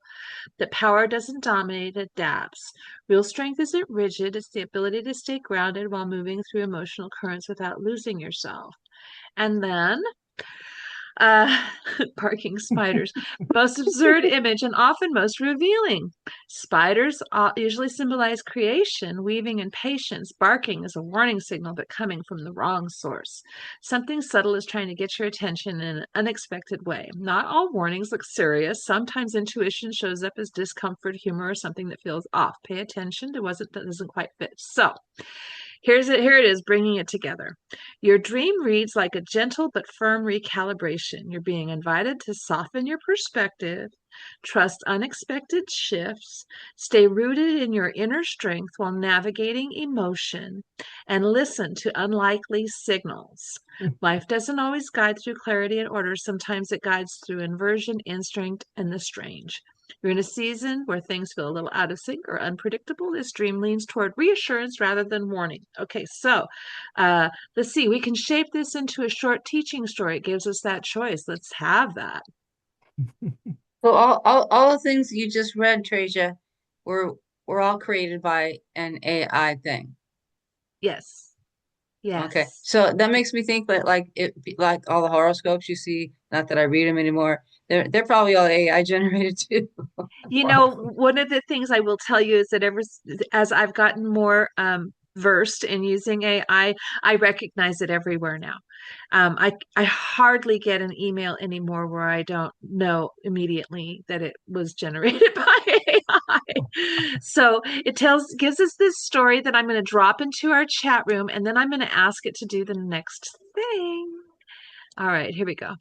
That power doesn't dominate, it adapts. Real strength isn't rigid, it's the ability to stay grounded while moving through emotional currents without losing yourself. And then uh, barking spiders. Most absurd image and often most revealing. Spiders usually symbolize creation, weaving, and patience. Barking is a warning signal, but coming from the wrong source. Something subtle is trying to get your attention in an unexpected way. Not all warnings look serious. Sometimes intuition shows up as discomfort, humor, or something that feels off. Pay attention to what doesn't quite fit. So, here it is, bringing it together. Your dream reads like a gentle but firm recalibration. You're being invited to soften your perspective, trust unexpected shifts, stay rooted in your inner strength while navigating emotion, and listen to unlikely signals. Life doesn't always guide through clarity and order. Sometimes it guides through inversion, instinct, and the strange. You're in a season where things feel a little out of sync or unpredictable. This dream leans toward reassurance rather than warning. Okay, so let's see. We can shape this into a short teaching story. It gives us that choice. Let's have that. So all the things you just read, Tracia, were were all created by an AI thing. Yes. Okay, Yes. so that makes me think that like all the horoscopes you see, not that I read them anymore, they're probably all AI generated too. You know, one of the things I will tell you is that as I've gotten more versed in using AI, I recognize it everywhere now. I hardly get an email anymore where I don't know immediately that it was generated by AI. So it gives us this story that I'm going to drop into our chat room, and then I'm going to ask it to do the next thing. All right, here we go.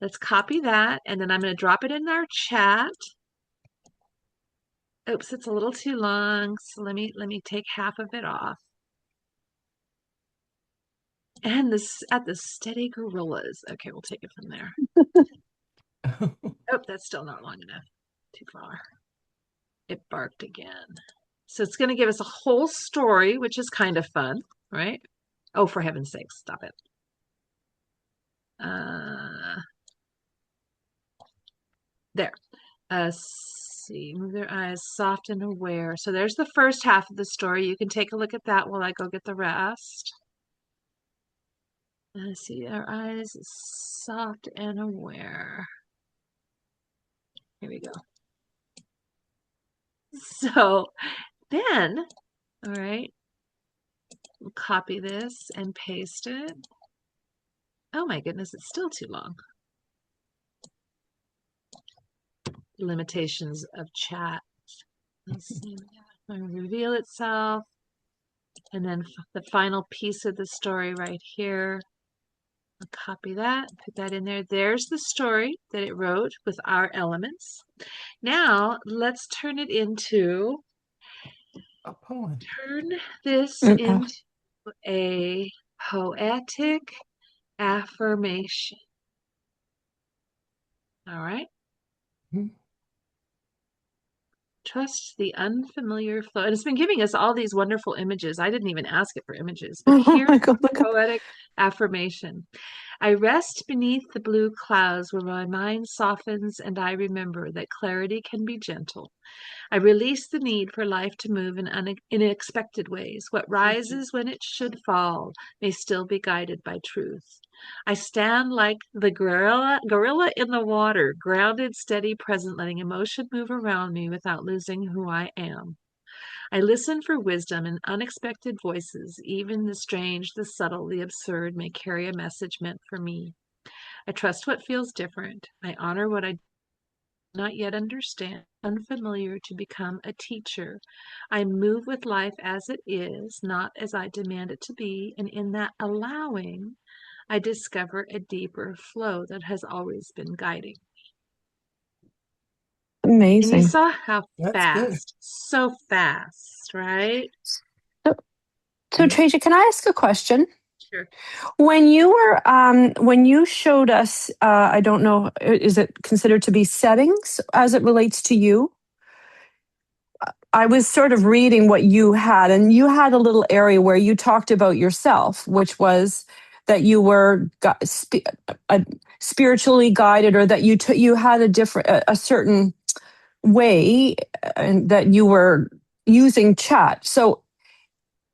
Let's copy that, and then I'm going to drop it in our chat. Oops, it's a little too long, so let me take half of it off. And this at the steady gorillas. Okay, we'll take it from there. Oh, that's still not long enough. Too far. It barked again. So it's going to give us a whole story, which is kind of fun, right? Oh, for heaven's sake, stop it. There. See, move their eyes soft and aware. So there's the first half of the story. You can take a look at that while I go get the rest. See, our eyes soft and aware. Here we go. So then, all right, we'll copy this and paste it. Oh my goodness, it's still too long. Limitations of chat. Let's see. Reveal itself. And then the final piece of the story right here. I'll copy that, put that in there. There's the story that it wrote with our elements. Now let's turn it into, A poem. turn this Oh. into a poetic affirmation. All right. Hmm. Trust the unfamiliar flow. And it's been giving us all these wonderful images. I didn't even ask it for images, but Oh here's my God, the look at poetic affirmation. I rest beneath the blue clouds where my mind softens and I remember that clarity can be gentle. I release the need for life to move in unexpected ways. What rises when it should fall may still be guided by truth. I stand like the gorilla in the water, grounded, steady, present, letting emotion move around me without losing who I am. I listen for wisdom in unexpected voices. Even the strange, the subtle, the absurd may carry a message meant for me. I trust what feels different. I honor what I not yet understand, unfamiliar to become a teacher. I move with life as it is, not as I demand it to be, and in that allowing, I discover a deeper flow that has always been guiding. And you Amazing. saw how That's good. fast, so fast, right? So, so Yeah. Tracia, can I ask a question? Sure. When you showed us, I don't know, is it considered to be settings as it relates to you? I was sort of reading what you had, and you had a little area where you talked about yourself, which was that you were spiritually guided, or that you had a certain way, and that you were using chat. So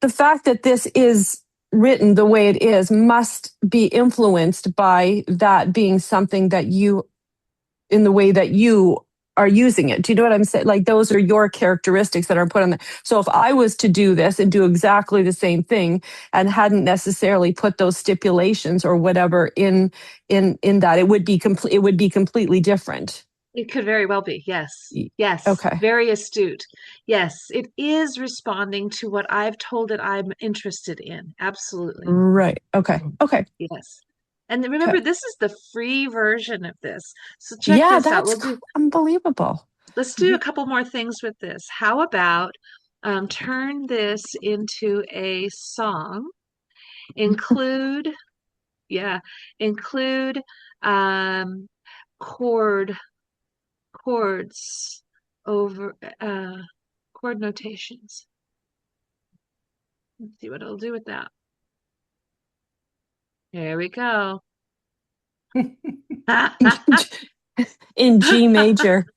the fact that this is written the way it is must be influenced by that being something that you, in the way that you are using it. Do you know what I'm saying? Like, those are your characteristics that are put on there. So if I was to do this and do exactly the same thing and hadn't necessarily put those stipulations or whatever in that, it would be completely different. It could very well be. Yes. Yes. Okay. Very astute. Yes. It is responding to what I've told it I'm interested in. Absolutely. Right. Okay. Okay. Yes. And then Okay. remember, this is the free version of this. So check Yeah, this out. that's unbelievable. Let's do a couple more things with this. How about turn this into a song? Include, yeah, include um, chord chords over chord notations. Let's see what it'll do with that. Here we go. In G major.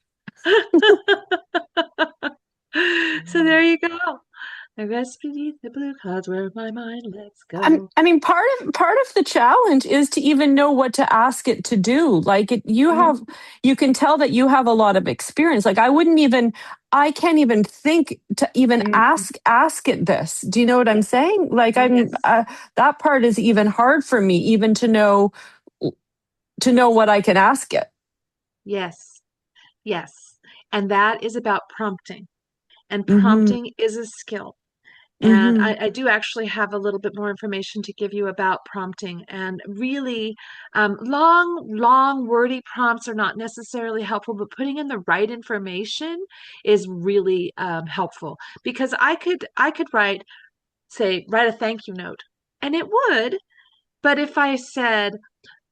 So there you go. I rest beneath the blue clouds where my mind lets I, go. I mean, part of the challenge is to even know what to ask it to do. Like, Mhm. you can tell that you have a lot of experience. Like, I can't even think to even Mhm. ask it this. Do you know what I'm Yes. saying? Like, Yes. that part is even hard for me, even to know what I can ask it. Yes. Yes. And that is about prompting. And Mm-hmm. prompting is a skill. And Mm-hmm. I do actually have a little bit more information to give you about prompting. And really, long, wordy prompts are not necessarily helpful, but putting in the right information is really helpful. Because I could write a thank you note, and it would. But if I said,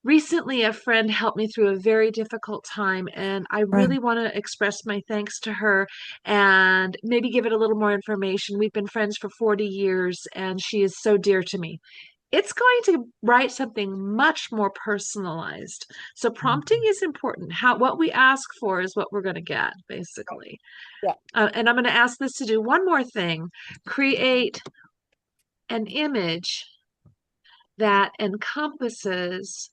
recently, a friend helped me through a very difficult time, and I Right. really want to express my thanks to her and maybe give it a little more information. We've been friends for 40 years, and she is so dear to me. It's going to write something much more personalized. So prompting is important. What we ask for is what we're going to get, basically. Yeah. And I'm going to ask this to do one more thing: create an image that encompasses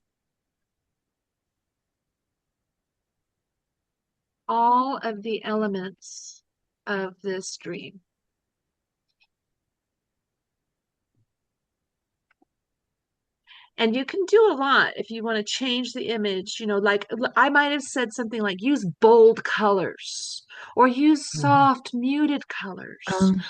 all of the elements of this dream. And you can do a lot if you want to change the image, like I might have said something like use bold colors or use Mhm. soft muted colors Um,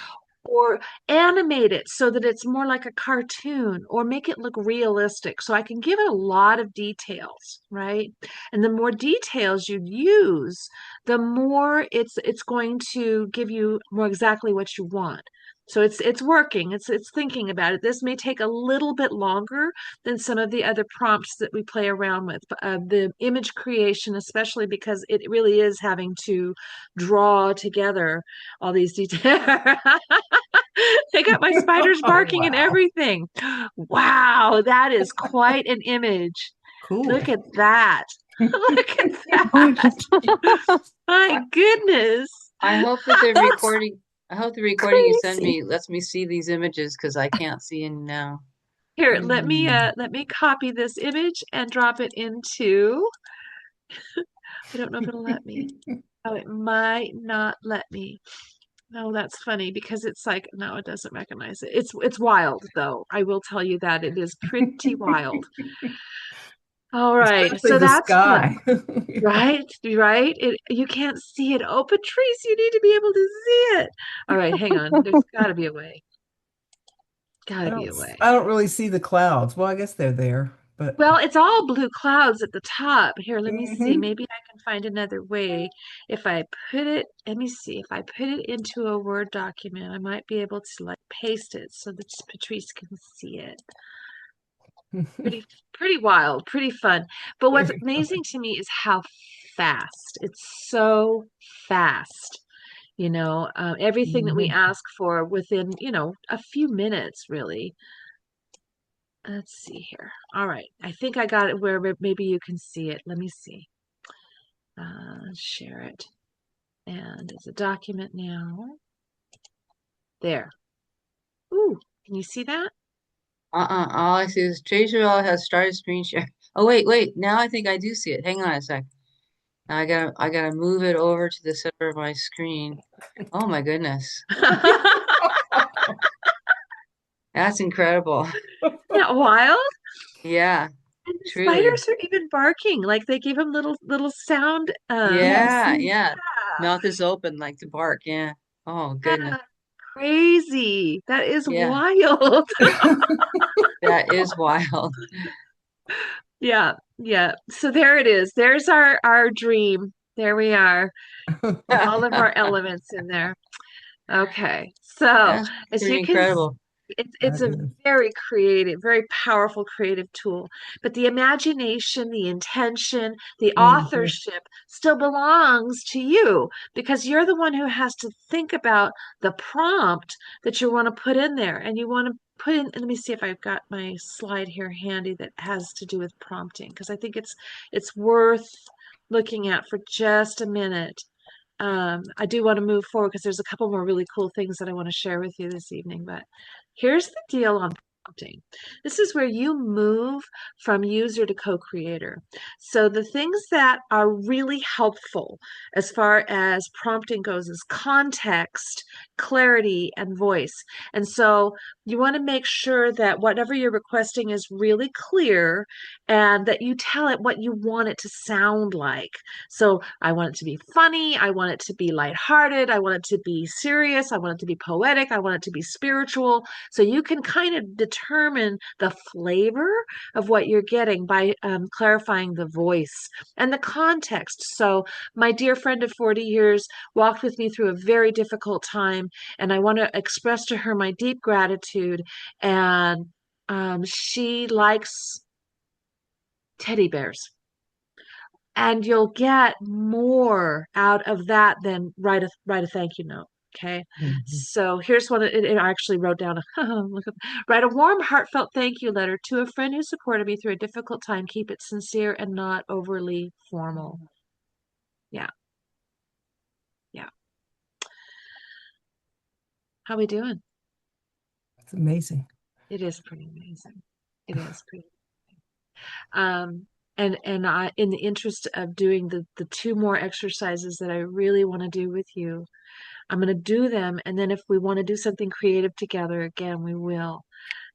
or animate it so that it's more like a cartoon or make it look realistic. So I can give it a lot of details, right? And the more details you use, the more it's going to give you more exactly what you want. So it's working. It's thinking about it. This may take a little bit longer than some of the other prompts that we play around with. The image creation, especially because it really is having to draw together all these details. I got my spiders Oh, barking and wow. everything. Wow, that is quite an image. Look Cool. at that. Look at that. My goodness. I hope that the that's recording, I hope the recording you send crazy. me lets me see these images because I can't see any now. Here, Mm. let me copy this image and drop it into, I don't know if it'll let me. Oh, it might not let me. No, that's funny because it's like, no, it doesn't recognize it. It's wild though. I will tell you that it is pretty wild. All right. especially So the that's fun. sky. Right, right. You can't see it. Oh, Patrice, you need to be able to see it. All right, hang on. There's got to be a way. Got to be a way. I don't really see the clouds. Well, I guess they're there, but Well, it's all blue clouds at the top. Here, let me see. Mhm. Maybe I can find another way. If I put it, let me see. If I put it into a Word document, I might be able to like paste it so that Patrice can see it. Pretty, pretty wild, pretty fun. But what's Very amazing to me is how fast. It's so fast. Everything that we Mhm. ask for within, a few minutes, really. Let's see here. All right. I think I got it where maybe you can see it. Let me see. Share it. And it's a document now. There. Ooh, can you see that? All I see is Tracer has started screen share. Oh, wait. Now I think I do see it. Hang on a sec. Now I gotta move it over to the center of my screen. Oh my goodness. That's incredible. Isn't that wild? Yeah, And the truly. spiders are even barking. Like they gave them little sound. Yes. Yeah. Mouth is open like to bark. Yeah. Oh goodness. Yeah, crazy. That is Yeah, wild. that is wild. Yeah, yeah. So there it is. There's our dream. There we are. All of our elements in there. Okay. So, That's as pretty you can incredible. it's That a is. very creative, very powerful creative tool. But the imagination, the intention, the Mhm. authorship still belongs to you because you're the one who has to think about the prompt that you want to put in there. And you want to put in, let me see if I've got my slide here handy that has to do with prompting, because I think it's worth looking at for just a minute. I do want to move forward because there's a couple more really cool things that I want to share with you this evening. But here's the deal on prompting. This is where you move from user to co-creator. So the things that are really helpful as far as prompting goes is context, clarity, and voice. And so you want to make sure that whatever you're requesting is really clear and that you tell it what you want it to sound like. So I want it to be funny. I want it to be lighthearted. I want it to be serious. I want it to be poetic. I want it to be spiritual. So you can kind of determine the flavor of what you're getting by clarifying the voice and the context. So my dear friend of 40 years walked with me through a very difficult time, and I want to express to her my deep gratitude. And she likes teddy bears. And you'll get more out of that than write a thank you note. Okay. Mhm. So here's one it I actually wrote down. Look write a warm, heartfelt thank you letter to a friend who supported me through a difficult time. Keep it sincere and not overly formal. Yeah. Yeah. How we doing? It's amazing. It is pretty amazing. It is pretty. Um, and I, in the interest of doing the two more exercises that I really want to do with you, I'm going to do them, and then if we want to do something creative together again, we will.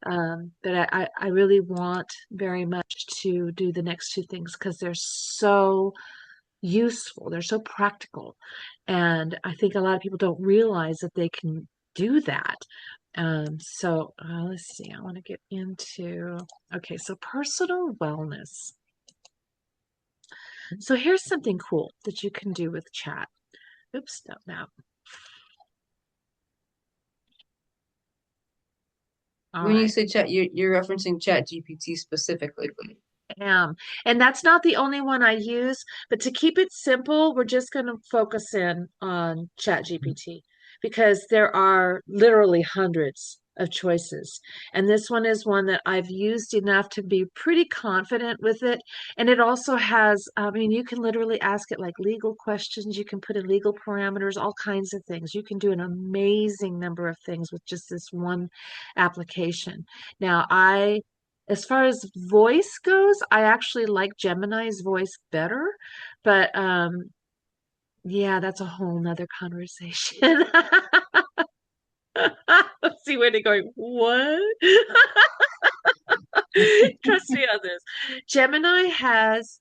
But I really want very much to do the next two things because they're so useful, they're so practical, and I think a lot of people don't realize that they can do that. So let's see, I want to get into, okay, so personal wellness. So here's something cool that you can do with chat. Oops, no, no. All When you right. say chat, you're referencing Chat GPT specifically. Am. And that's not the only one I use, but to keep it simple, we're just going to focus in on ChatGPT because there are literally hundreds of choices. And this one is one that I've used enough to be pretty confident with it. And it also has, I mean, you can literally ask it like legal questions, you can put in legal parameters, all kinds of things. You can do an amazing number of things with just this one application. Now, as far as voice goes, I actually like Gemini's voice better, but yeah, that's a whole nother conversation. See where they're going, what? Trust me on this. Gemini has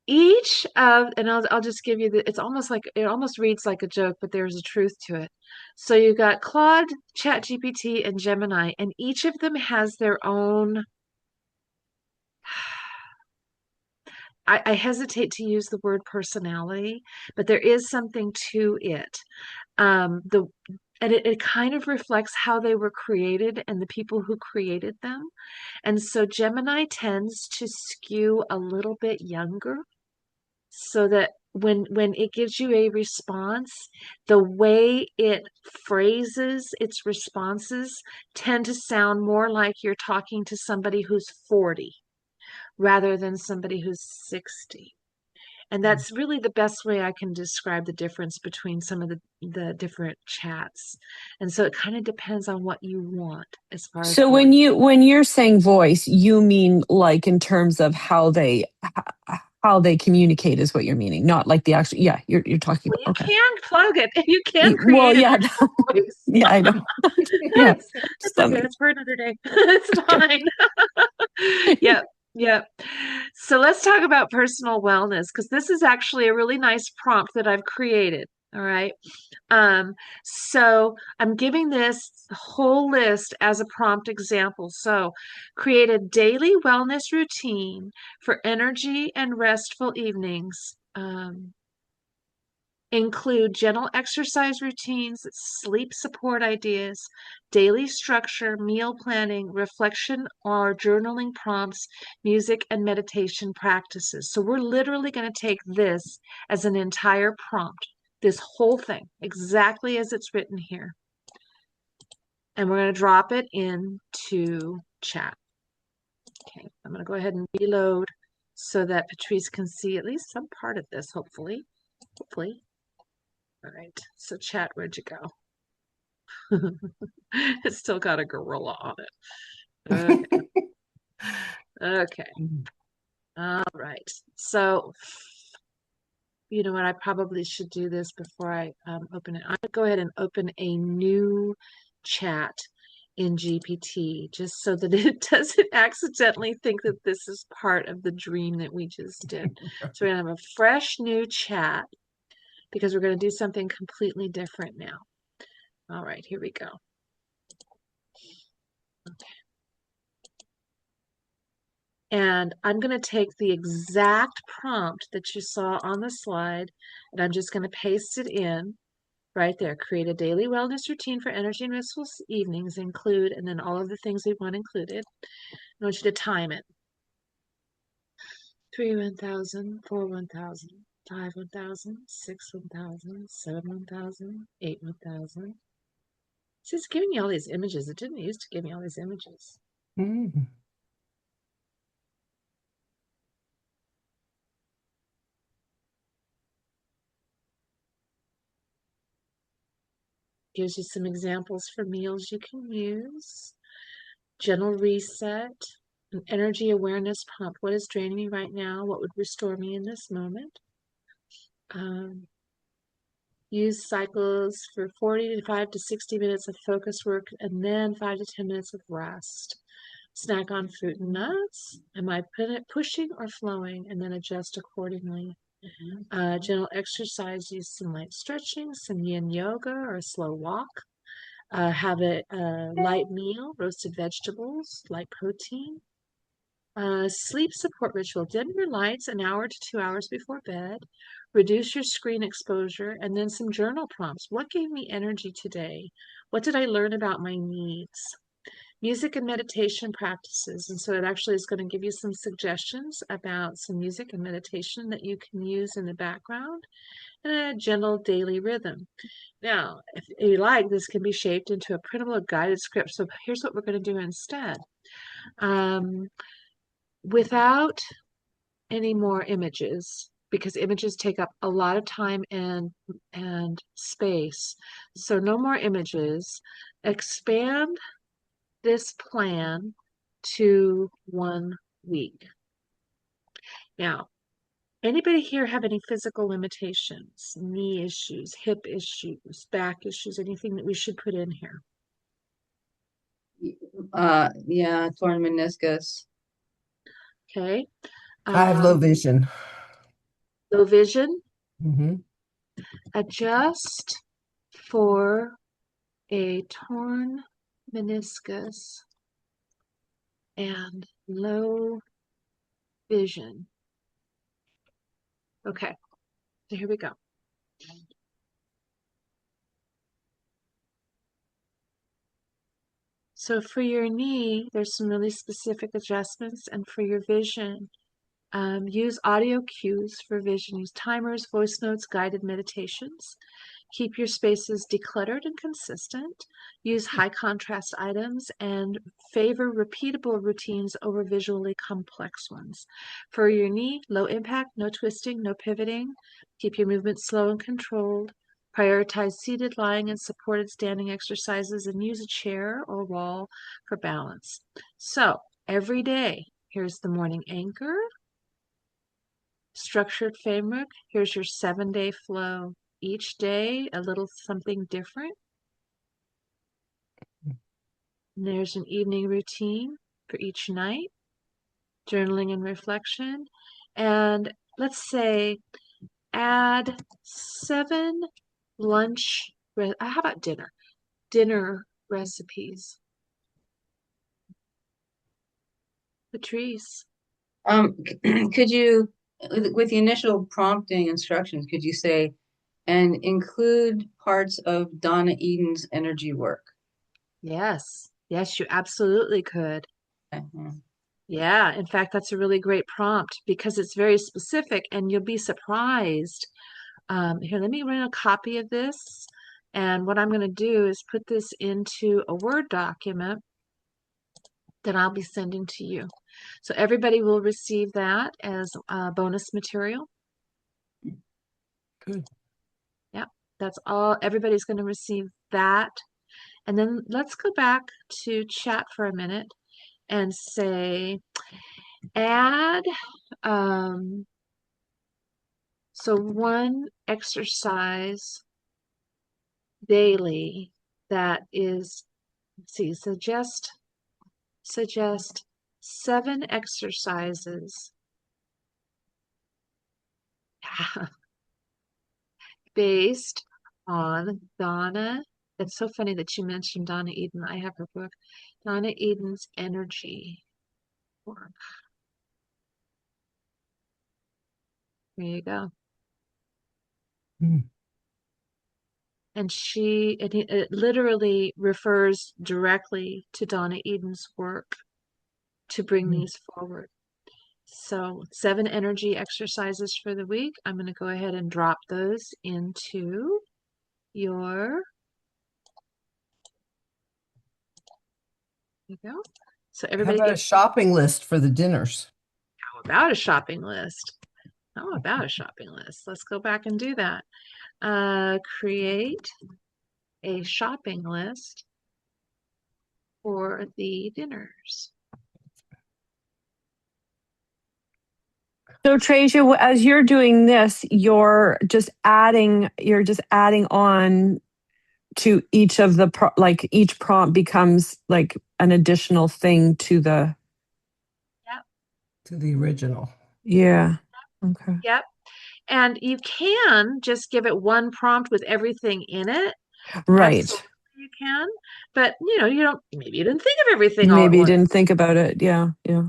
each of, and I'll just give you the, it's almost like, it almost reads like a joke, but there's a truth to it. So you've got Claude, ChatGPT, and Gemini, and each of them has their own, I hesitate to use the word personality, but there is something to it. The and it kind of reflects how they were created and the people who created them. And so Gemini tends to skew a little bit younger, so that when it gives you a response, the way it phrases its responses tend to sound more like you're talking to somebody who's 40 rather than somebody who's 60. And that's really the best way I can describe the difference between some of the different chats. And so it kind of depends on what you want as far as So when voice. you're saying voice, you mean like in terms of how they communicate is what you're meaning, not like the actual. Yeah, you're talking Well, about. you Okay. can plug it and you can Well, create an yeah, actual voice. yeah, I know. Yeah, It's okay. stomach. It's for another day. It's Okay. fine. Yep. Yep. So let's talk about personal wellness, because this is actually a really nice prompt that I've created. All right. So I'm giving this whole list as a prompt example. So create a daily wellness routine for energy and restful evenings. Include gentle exercise routines, sleep support ideas, daily structure, meal planning, reflection or journaling prompts, music, and meditation practices. So we're literally going to take this as an entire prompt, this whole thing, exactly as it's written here. And we're going to drop it into chat. Okay, I'm going to go ahead and reload so that Patrice can see at least some part of this, hopefully. Hopefully. All right, so chat, where'd you go? It's still got a gorilla on it. Okay. Okay. All right. So, you know what? I probably should do this before I open it. I'm going to go ahead and open a new chat in GPT just so that it doesn't accidentally think that this is part of the dream that we just did. So, we're going to have a fresh new chat because we're going to do something completely different now. All right, here we go. And I'm going to take the exact prompt that you saw on the slide, and I'm just going to paste it in right there. Create a daily wellness routine for energy and restful evenings. Include, and then all of the things we want included. I want you to time it. 3 1,000, 4 1,000, 5 1,000, 6 1,000, 7 1,000, 8 1,000. It's just giving me all these images. It didn't used to give me all these images. Mm. Gives you some examples for meals you can use. Gentle reset, an energy awareness prompt. What is draining me right now? What would restore me in this moment? Use cycles for 45 to 60 minutes of focus work and then 5 to 10 minutes of rest. Snack on fruit and nuts. Am I pushing or flowing? And then adjust accordingly. Gentle exercise, use some light stretching, some yin yoga or a slow walk. Have a light meal, roasted vegetables, light protein. Sleep support ritual. Dim your lights an hour to 2 hours before bed. Reduce your screen exposure. And then some journal prompts. What gave me energy today? What did I learn about my needs? Music and meditation practices. And so it actually is going to give you some suggestions about some music and meditation that you can use in the background, and a gentle daily rhythm. Now, if you like, this can be shaped into a printable guided script. So here's what we're going to do instead. Without any more images, because images take up a lot of time and space. So no more images. Expand this plan to 1 week. Now, anybody here have any physical limitations, knee issues, hip issues, back issues, anything that we should put in here? Yeah, torn meniscus. Okay. I have low Um, vision. Low vision, Hmm. adjust for a torn meniscus and low vision. Okay, so here we go. So for your knee, there's some really specific adjustments, and for your vision, use audio cues for vision. Use timers, voice notes, guided meditations. Keep your spaces decluttered and consistent. Use high contrast items and favor repeatable routines over visually complex ones. For your knee, low impact, no twisting, no pivoting. Keep your movement slow and controlled. Prioritize seated, lying, and supported standing exercises and use a chair or wall for balance. So every day, here's the morning anchor, structured framework. Here's your 7-day flow. Each day, a little something different. And there's an evening routine for each night, journaling and reflection. And let's say add 7 lunch, how about dinner? Dinner recipes. Patrice. Could you, with the initial prompting instructions, could you say, and include parts of Donna Eden's energy work? Yes. Yes, you absolutely could. Okay. Yeah, in fact, that's a really great prompt because it's very specific and you'll be surprised. Here, let me run a copy of this. And what I'm going to do is put this into a Word document that I'll be sending to you. So everybody will receive that as bonus material. Good. Yeah, that's all. Everybody's going to receive that. And then let's go back to chat for a minute and say, add, um, so one exercise daily that is, let's see, suggest 7 exercises based on Donna. It's so funny that you mentioned Donna Eden. I have her book, Donna Eden's Energy Work. There you go. Mm. And it literally refers directly to Donna Eden's work to bring Mm. these forward. So 7 energy exercises for the week. I'm going to go ahead and drop those into your, there you go. So How everybody about a gets, shopping list for the dinners? how about a shopping list? How about a shopping list? Let's go back and do that. Create a shopping list for the dinners. So Tracia, as you're doing this, you're just adding on to each of the like each prompt becomes like an additional thing to the Yep. To the original. yeah. Okay. Yep. And you can just give it one prompt with everything in it. Right. Absolutely you can. But maybe you didn't think of everything all at Maybe you once. didn't think about it. Yeah. Yeah.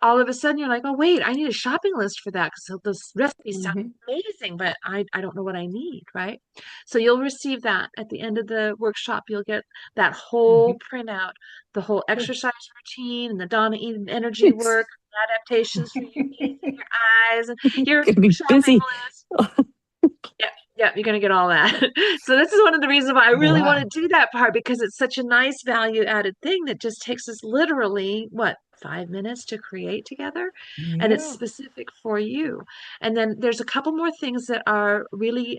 All of a sudden you're like, oh wait, I need a shopping list for that because those recipes sound Hmm. amazing, but I don't know what I need, right? So you'll receive that at the end of the workshop. You'll get that whole Hmm. printout, the whole Good. exercise routine and the Donna Eden energy work, adaptations for your knees and your eyes and your Gonna be shopping busy. list. Yeah, yeah, you're gonna get all that. So this is one of the reasons why I really want Wow. to do that part because it's such a nice value added thing that just takes us literally, what, 5 minutes to create together, and it's Yeah. specific for you. And then there's a couple more things that are really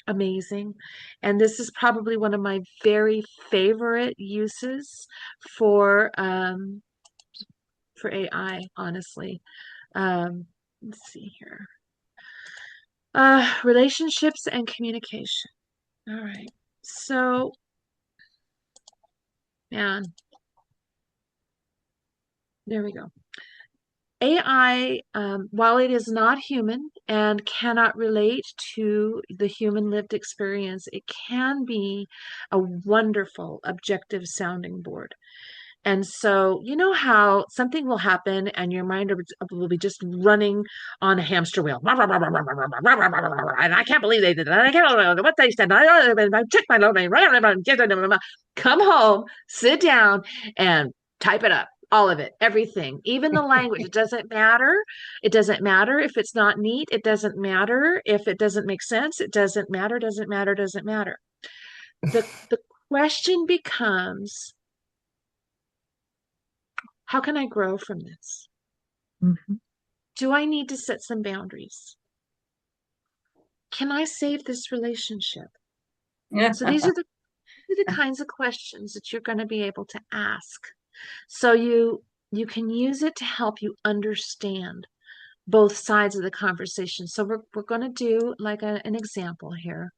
amazing, and this is probably one of my very favorite uses for um, for AI, honestly. Let's see here. Relationships and communication. All right. So And there we go. AI, while it is not human and cannot relate to the human lived experience, it can be a wonderful objective sounding board. And so, you know how something will happen and your mind will be just running on a hamster wheel. And I can't believe they did that. I can't believe what they said. I checked my load. Come home, sit down, and type it up. All of it, everything, even the language. It doesn't matter. It doesn't matter if it's not neat. It doesn't matter if it doesn't make sense. It doesn't matter, doesn't matter, doesn't matter. The question becomes, how can I grow from this? Mm-hmm. Do I need to set some boundaries? Can I save this relationship? Yeah. So these are the kinds of questions that you're going to be able to ask. So you can use it to help you understand both sides of the conversation. So we're going to do like an example here.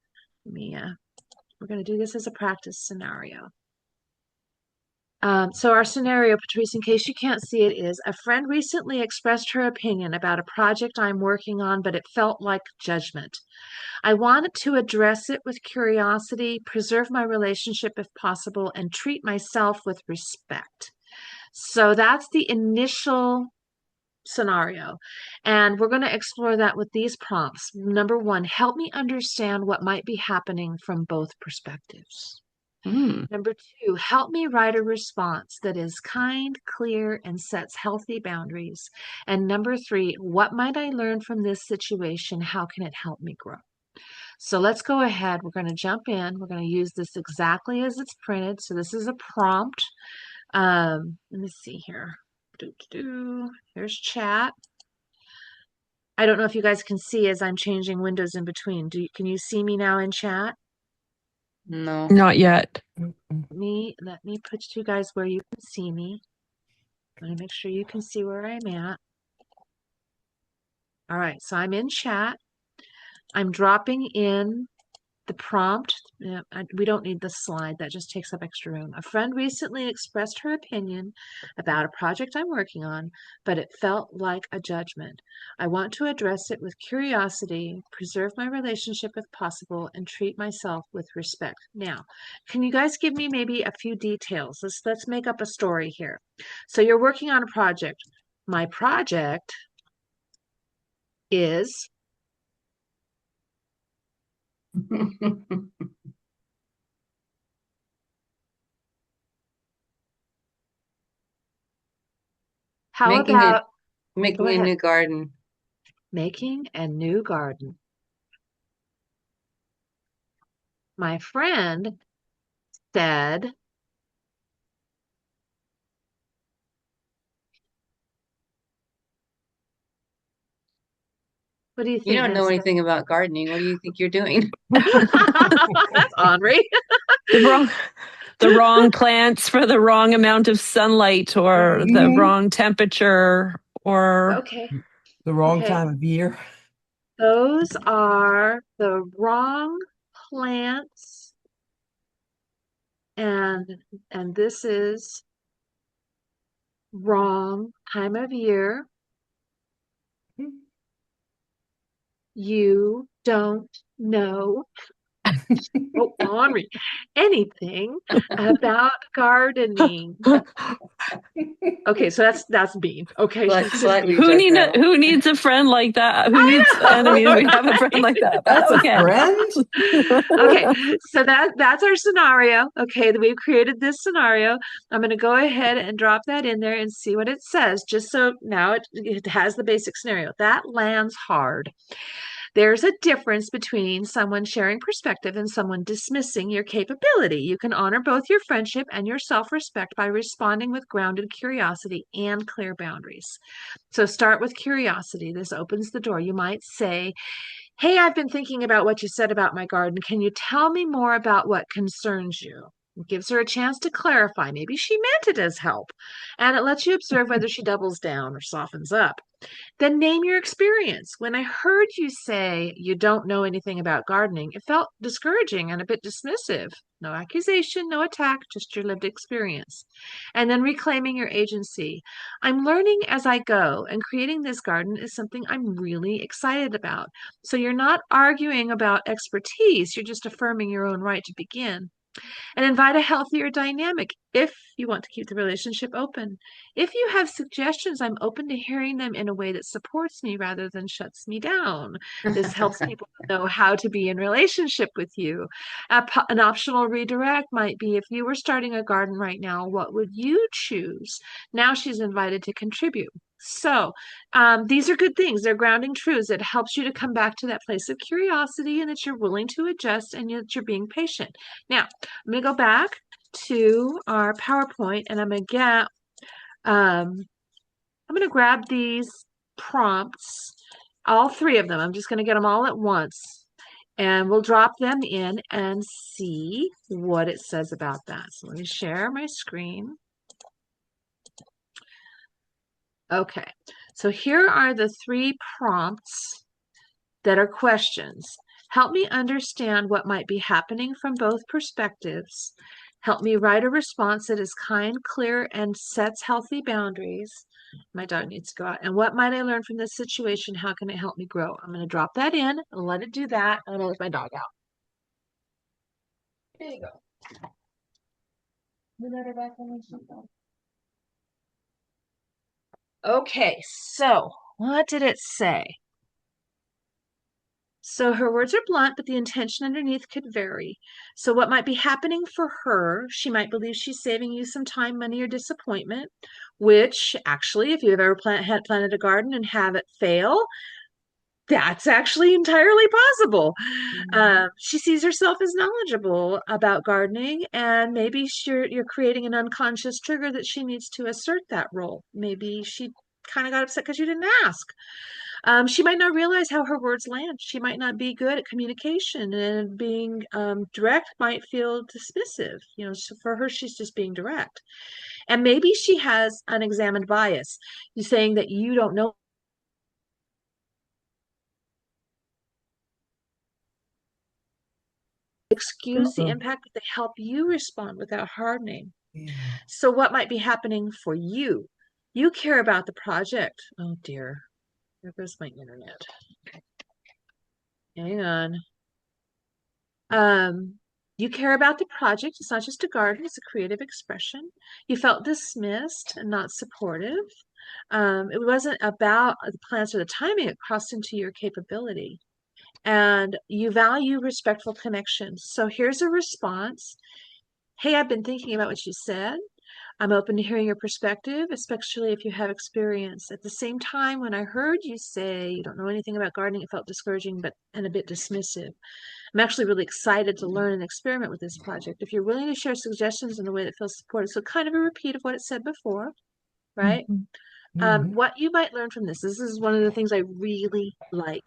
We're going to do this as a practice scenario. So our scenario, Patrice, in case you can't see it, is a friend recently expressed her opinion about a project I'm working on, but it felt like judgment. I wanted to address it with curiosity, preserve my relationship if possible, and treat myself with respect. So that's the initial scenario. And we're going to explore that with these prompts. Number one, help me understand what might be happening from both perspectives. Number two, help me write a response that is kind, clear, and sets healthy boundaries. And number three, what might I learn from this situation? How can it help me grow? So let's go ahead. We're going to jump in. We're going to use this exactly as it's printed. So this is a prompt. Let me see here. Here's chat. I don't know if you guys can see as I'm changing windows in between. Can you see me now in chat? No. Not yet. Let me put you guys where you can see me. I'm going to make sure you can see where I'm at. All right, so I'm in chat. I'm dropping in the prompt. We don't need the slide. That just takes up extra room. A friend recently expressed her opinion about a project I'm working on, but it felt like a judgment. I want to address it with curiosity, preserve my relationship if possible, and treat myself with respect. Now, can you guys give me maybe a few details? Let's make up a story here. So you're working on a project. My project is how making a about go making a ahead. new garden. Making a new garden. My friend said, what do you You think, don't know Minister? anything about gardening. What do you think you're doing? That's Henri. The wrong the wrong plants for the wrong amount of sunlight or the Mhm. wrong temperature or Okay. The wrong Okay. time of year. Those are the wrong plants and this is wrong time of year. You don't know, oh, Henri, anything about gardening. Okay, so that's Bean. Okay, she's just Slightly Bean. judgmental. who needs a friend like that? Who I needs enemies? know, We have a friend right? like that. But That's a okay. friend? Okay, so that's our scenario. Okay, we've created this scenario. I'm going to go ahead and drop that in there and see what it says, just so now it has the basic scenario. That lands hard. There's a difference between someone sharing perspective and someone dismissing your capability. You can honor both your friendship and your self-respect by responding with grounded curiosity and clear boundaries. So start with curiosity. This opens the door. You might say, hey, I've been thinking about what you said about my garden. Can you tell me more about what concerns you? It gives her a chance to clarify. Maybe she meant it as help. And it lets you observe whether she doubles down or softens up. Then name your experience. When I heard you say you don't know anything about gardening, it felt discouraging and a bit dismissive. No accusation, no attack, just your lived experience. And then reclaiming your agency. I'm learning as I go, and creating this garden is something I'm really excited about. So you're not arguing about expertise, you're just affirming your own right to begin. And invite a healthier dynamic if you want to keep the relationship open. If you have suggestions, I'm open to hearing them in a way that supports me rather than shuts me down. This helps people know how to be in relationship with you. An optional redirect might be, if you were starting a garden right now, what would you choose? Now she's invited to contribute. So these are good things. They're grounding truths. It helps you to come back to that place of curiosity and that you're willing to adjust and that you're being patient. Now, I'm going to go back to our PowerPoint and I'm going to grab these prompts, all three of them. I'm just going to get them all at once and we'll drop them in and see what it says about that. So let me share my screen. Okay, so here are the three prompts that are questions. Help me understand what might be happening from both perspectives. Help me write a response that is kind, clear, and sets healthy boundaries. My dog needs to go out. And what might I learn from this situation? How can it help me grow? I'm going to drop that in and let it do that. I'm going to let my dog out. There you go. You let her back on. Okay, so what did it say? So her words are blunt, but the intention underneath could vary. So what might be happening for her, she might believe she's saving you some time, money, or disappointment, which actually, if you've ever planted a garden and have it fail, that's actually entirely possible. She sees herself as knowledgeable about gardening, and maybe you're creating an unconscious trigger that she needs to assert that role. Maybe she kind of got upset because you didn't ask. She might not realize how her words land. She might not be good at communication, and being direct might feel dismissive. So for her, she's just being direct. And maybe she has unexamined bias. You're saying that you don't know. Excuse the Uh-oh. impact, but they help you respond without hardening. Yeah. So what might be happening for you? You care about the project. Oh dear, there goes my internet. Hang on. You care about the project. It's not just a garden, it's a creative expression. You felt dismissed and not supportive. It wasn't about the plans or the timing, it crossed into your capability. And you value respectful connections. So here's a response. Hey, I've been thinking about what you said. I'm open to hearing your perspective, especially if you have experience. At the same time, when I heard you say you don't know anything about gardening, it felt discouraging and a bit dismissive. I'm actually really excited to learn and experiment with this project. If you're willing to share suggestions in a way that feels supportive, so kind of a repeat of what it said before, right? Mhm. What you might learn from this is one of the things I really like.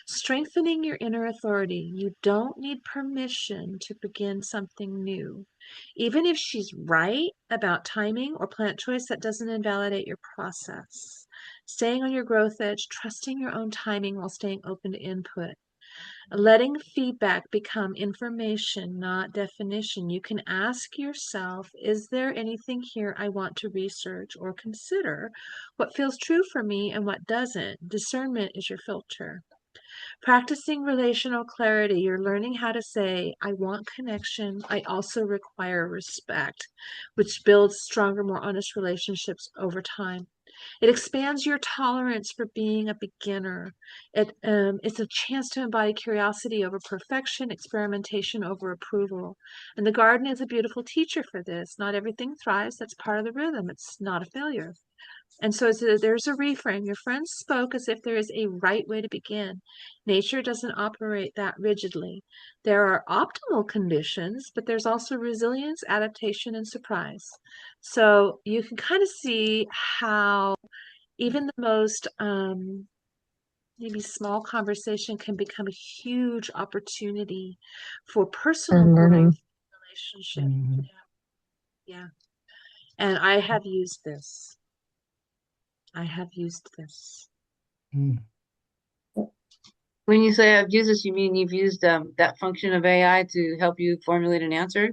Strengthening your inner authority. You don't need permission to begin something new. Even if she's right about timing or plant choice, that doesn't invalidate your process. Staying on your growth edge, trusting your own timing while staying open to input. Letting feedback become information, not definition. You can ask yourself, is there anything here I want to research or consider? What feels true for me and what doesn't? Discernment is your filter. Practicing relational clarity, you're learning how to say, I want connection. I also require respect, which builds stronger, more honest relationships over time. It expands your tolerance for being a beginner. It's a chance to embody curiosity over perfection, experimentation over approval. And the garden is a beautiful teacher for this. Not everything thrives. That's part of the rhythm. It's not a failure. And so there's a reframe. Your friend spoke as if there is a right way to begin. Nature doesn't operate that rigidly. There are optimal conditions, but there's also resilience, adaptation, and surprise. So you can kind of see how even the most maybe small conversation can become a huge opportunity for For personal growth, learning. relationship. Mhm. Yeah. And I have used this. I have used this. Mm. When you say I've used this, you mean you've used that function of AI to help you formulate an answer?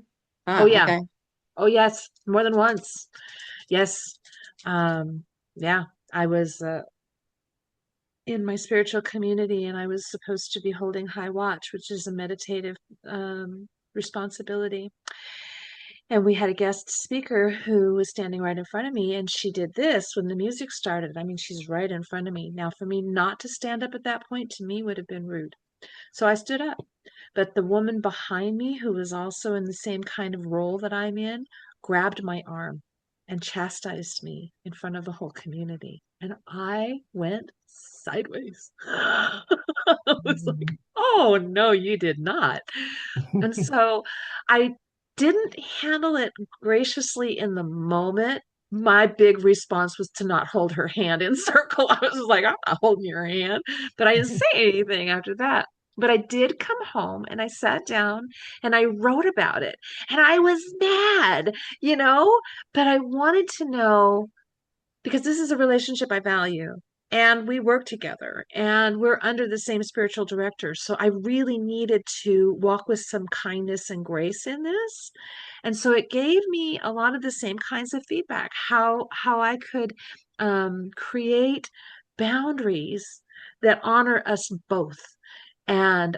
Oh Ah, yeah. okay. Oh yes, more than once. Yes. Yeah, I was in my spiritual community and I was supposed to be holding high watch, which is a meditative responsibility. And we had a guest speaker who was standing right in front of me, and she did this when the music started. I mean, she's right in front of me. Now, for me not to stand up at that point to me would have been rude. So I stood up. But the woman behind me, who was also in the same kind of role that I'm in, grabbed my arm and chastised me in front of the whole community. And I went sideways. I was like, oh, no, you did not. And so I didn't handle it graciously in the moment. My big response was to not hold her hand in circle. I was like, I'm not holding your hand. But I didn't say anything after that. But I did come home and I sat down and I wrote about it. And I was mad, you know, but I wanted to know because this is a relationship I value and we work together and we're under the same spiritual director. So I really needed to walk with some kindness and grace in this. And so it gave me a lot of the same kinds of feedback, how I could create boundaries that honor us both and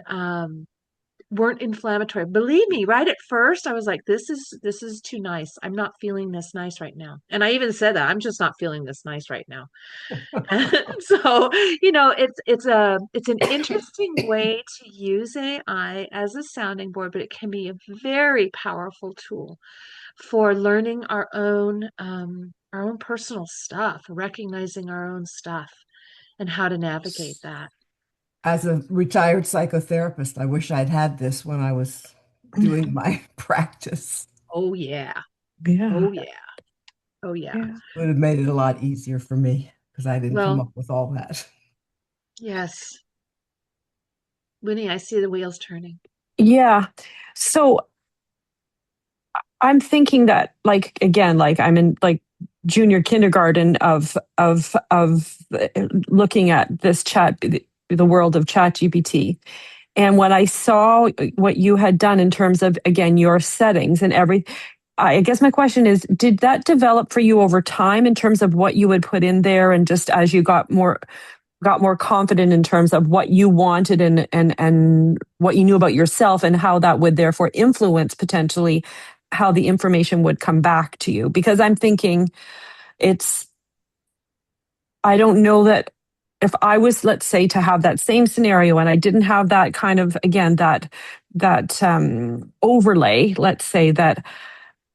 weren't inflammatory. Believe me, right at first I was like, this is too nice. I'm not feeling this nice right now. And I even said that I'm just not feeling this nice right now. And so, it's an interesting way to use AI as a sounding board, but it can be a very powerful tool for learning our own personal stuff, recognizing our own stuff and how to navigate that. As a retired psychotherapist, I wish I'd had this when I was doing my practice. Oh yeah. Yeah. Oh yeah. Oh yeah. Yeah. It would have made it a lot easier for me because I didn't come Well, up with all that. yes. Winnie, I see the wheels turning. Yeah. So I'm thinking that, like, again, like I'm in like junior kindergarten of looking at this the world of chat GPT. And when I saw what you had done in terms of, again, your settings and every, I guess my question is, did that develop for you over time in terms of what you would put in there, and just as you got more confident in terms of what you wanted and what you knew about yourself, and how that would therefore influence potentially how the information would come back to you? Because I'm thinking it's, I don't know that if I was, let's say, to have that same scenario and I didn't have that kind of, again, that overlay, let's say, that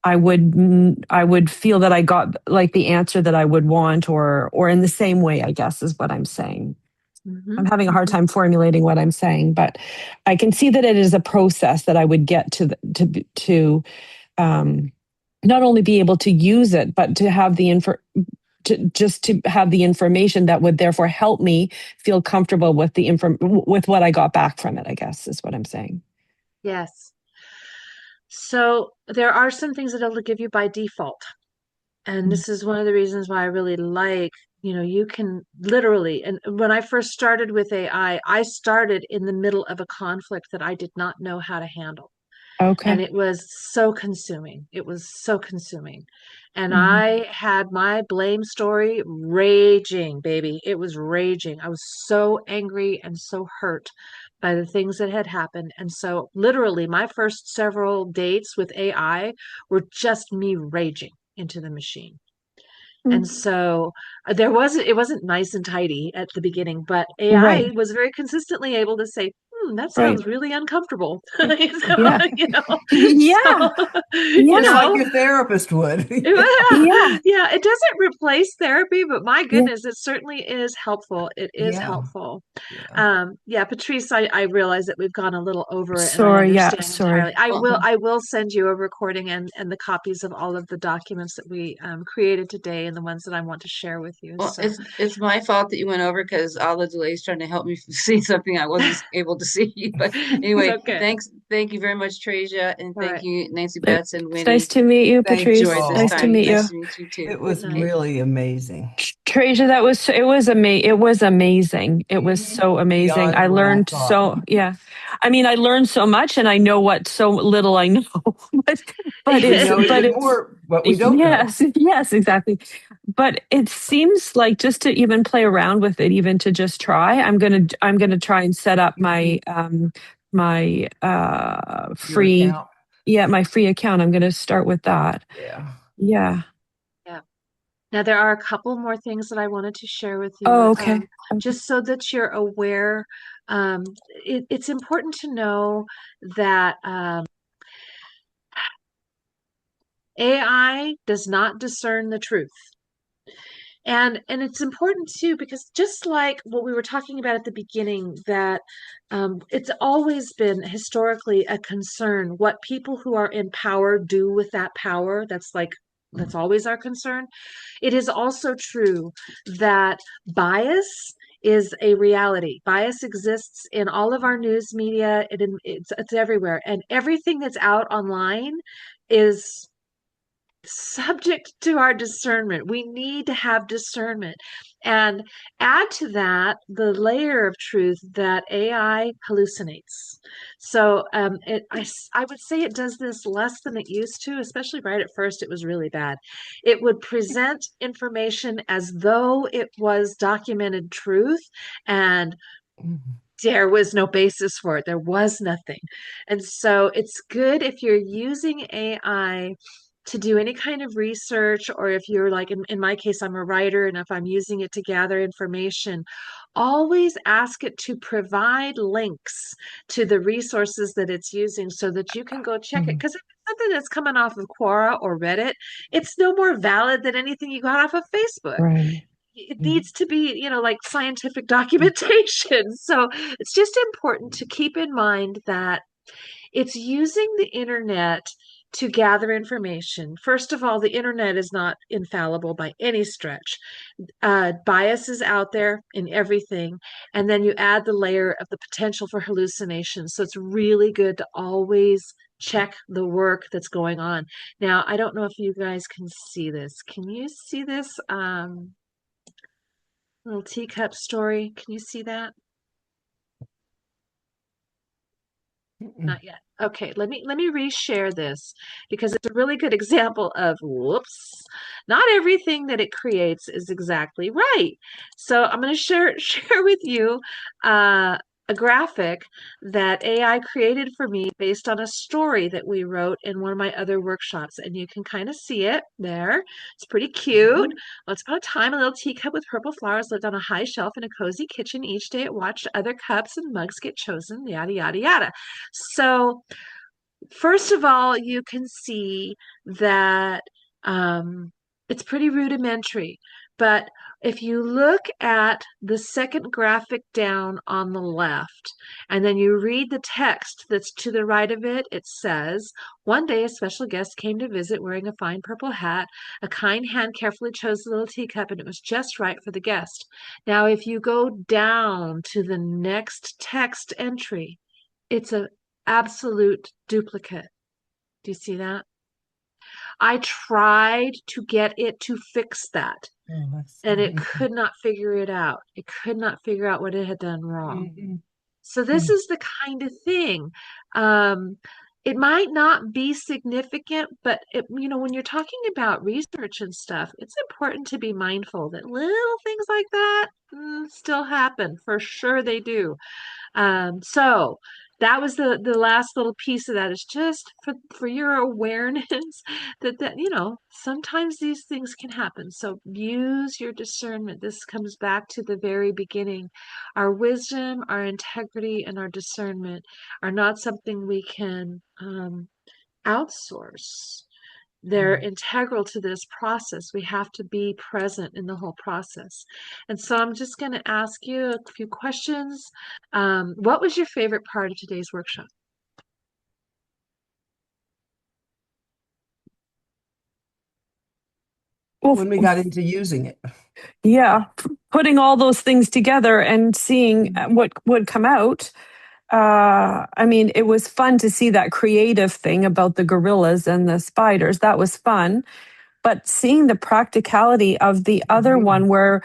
I would feel that I got like the answer that I would want, or in the same way, I guess, is what I'm saying. Hmm. I'm having a hard Hmm. time formulating what I'm saying, but I can see that it is a process that I would get to um, not only be able to use it, but to have the to have the information that would therefore help me feel comfortable with with what I got back from it, I guess, is what I'm saying. Yes. So there are some things that it'll give you by default. And this is one of the reasons why I really like, you can literally, and when I first started with AI, I started in the middle of a conflict that I did not know how to handle. And Okay. it was so consuming. It was so consuming. And Mhm. I had my blame story raging, baby. It was raging. I was so angry and so hurt by the things that had happened. And so, literally, my first several dates with AI were just me raging into the machine. And Mm. so it wasn't nice and tidy at the beginning, but AI Right. was very consistently able to say, that Right. sounds really uncomfortable. Yeah. You know, Yeah. so, you Just Yeah. like know, your therapist would. Yeah. yeah, it doesn't replace therapy, but my Yeah. goodness, it certainly is helpful. It is Yeah. helpful. Yeah. Yeah, Patrice, I realize that we've gone a little over it and I Sorry. Yeah. understand entirely. Sorry. Well, I will send you a recording and the copies of all of the documents that we created today and the ones that I want to share with you. well, So, it's my fault that you went over because all the delays trying to help me see something I wasn't able to see. But It's anyway, okay. thank you very much, Trasia, and All thank right. you, Nancy It's Betts and nice Winnie. to meet you, Thank you Enjoyed Patrice. this Nice to all. time. meet Nice you. to meet you too. It Good was night. really amazing. Treasure, it was amazing. It was Mhm. so amazing. Beyond I what I learned thought. so, yeah. I mean, I learned so much and I know what so little I know. but We know but even it's more what we don't know. yes, yes, exactly. But it seems like just to even play around with it, even to just try, I'm gonna try and set up Mhm. my Your free, account. yeah, my free account. I'm gonna start with that. Yeah. Yeah. Yeah. Now, there are a couple more things that I wanted to share with Oh, you, okay. just so that you're aware. Um, it's important to know that AI does not discern the truth. And it's important too, because just like what we were talking about at the beginning, that it's always been historically a concern what people who are in power do with that power. That's always our concern. It is also true that bias is a reality. Bias exists in all of our news media. It's everywhere, and everything that's out online is subject to our discernment. We need to have discernment. And add to that the layer of truth that AI hallucinates. So I would say it does this less than it used to, especially right at first. It was really bad. It would present information as though it was documented truth, and Mhm. there was no basis for it. There was nothing. And so it's good if you're using AI to do any kind of research, or if you're like, in my case, I'm a writer, and if I'm using it to gather information, always ask it to provide links to the resources that it's using so that you can go check it. Mhm. Because if it's something that's coming off of Quora or Reddit, it's no more valid than anything you got off of Facebook. Right. It Mhm. needs to be, like scientific documentation. So it's just important to keep in mind that it's using the internet to gather information. First of all, the internet is not infallible by any stretch. Bias is out there in everything. And then you add the layer of the potential for hallucination. So it's really good to always check the work that's going on. Now, I don't know if you guys can see this. Can you see this? Little teacup story. Can you see that? Mhm. Not yet. Okay, let me reshare this because it's a really good example of whoops. Not everything that it creates is exactly right. So I'm going to share with you uh, a graphic that AI created for me based on a story that we wrote in one of my other workshops, and you can kind of see it there. It's pretty cute. Mhm. Once upon a time, a little teacup with purple flowers lived on a high shelf in a cozy kitchen. Each day, it watched other cups and mugs get chosen. Yada yada yada. So, first of all, you can see that it's pretty rudimentary. But if you look at the second graphic down on the left, and then you read the text that's to the right of it, it says, "One day a special guest came to visit wearing a fine purple hat. A kind hand carefully chose the little teacup, and it was just right for the guest." Now, if you go down to the next text entry, it's a absolute duplicate. Do you see that? I tried to get it to fix that, Oh, that's and it mhm. could not figure it out. It could not figure out what it had done wrong. Mhm. So this Mhm. is the kind of thing. Um, it might not be significant, but when you're talking about research and stuff, it's important to be mindful that little things like that still happen. For sure they do. So that was the last little piece of that, is just for your awareness that sometimes these things can happen. So use your discernment. This comes back to the very beginning. Our wisdom, our integrity, and our discernment are not something we can outsource. They're Mhm. integral to this process. We have to be present in the whole process. And so I'm just going to ask you a few questions. What was your favorite part of today's workshop? Well, When we got into using it. yeah, putting all those things together and seeing Mhm. what would come out. I mean, it was fun to see that creative thing about the gorillas and the spiders. That was fun. But seeing the practicality of the other Mhm. one, where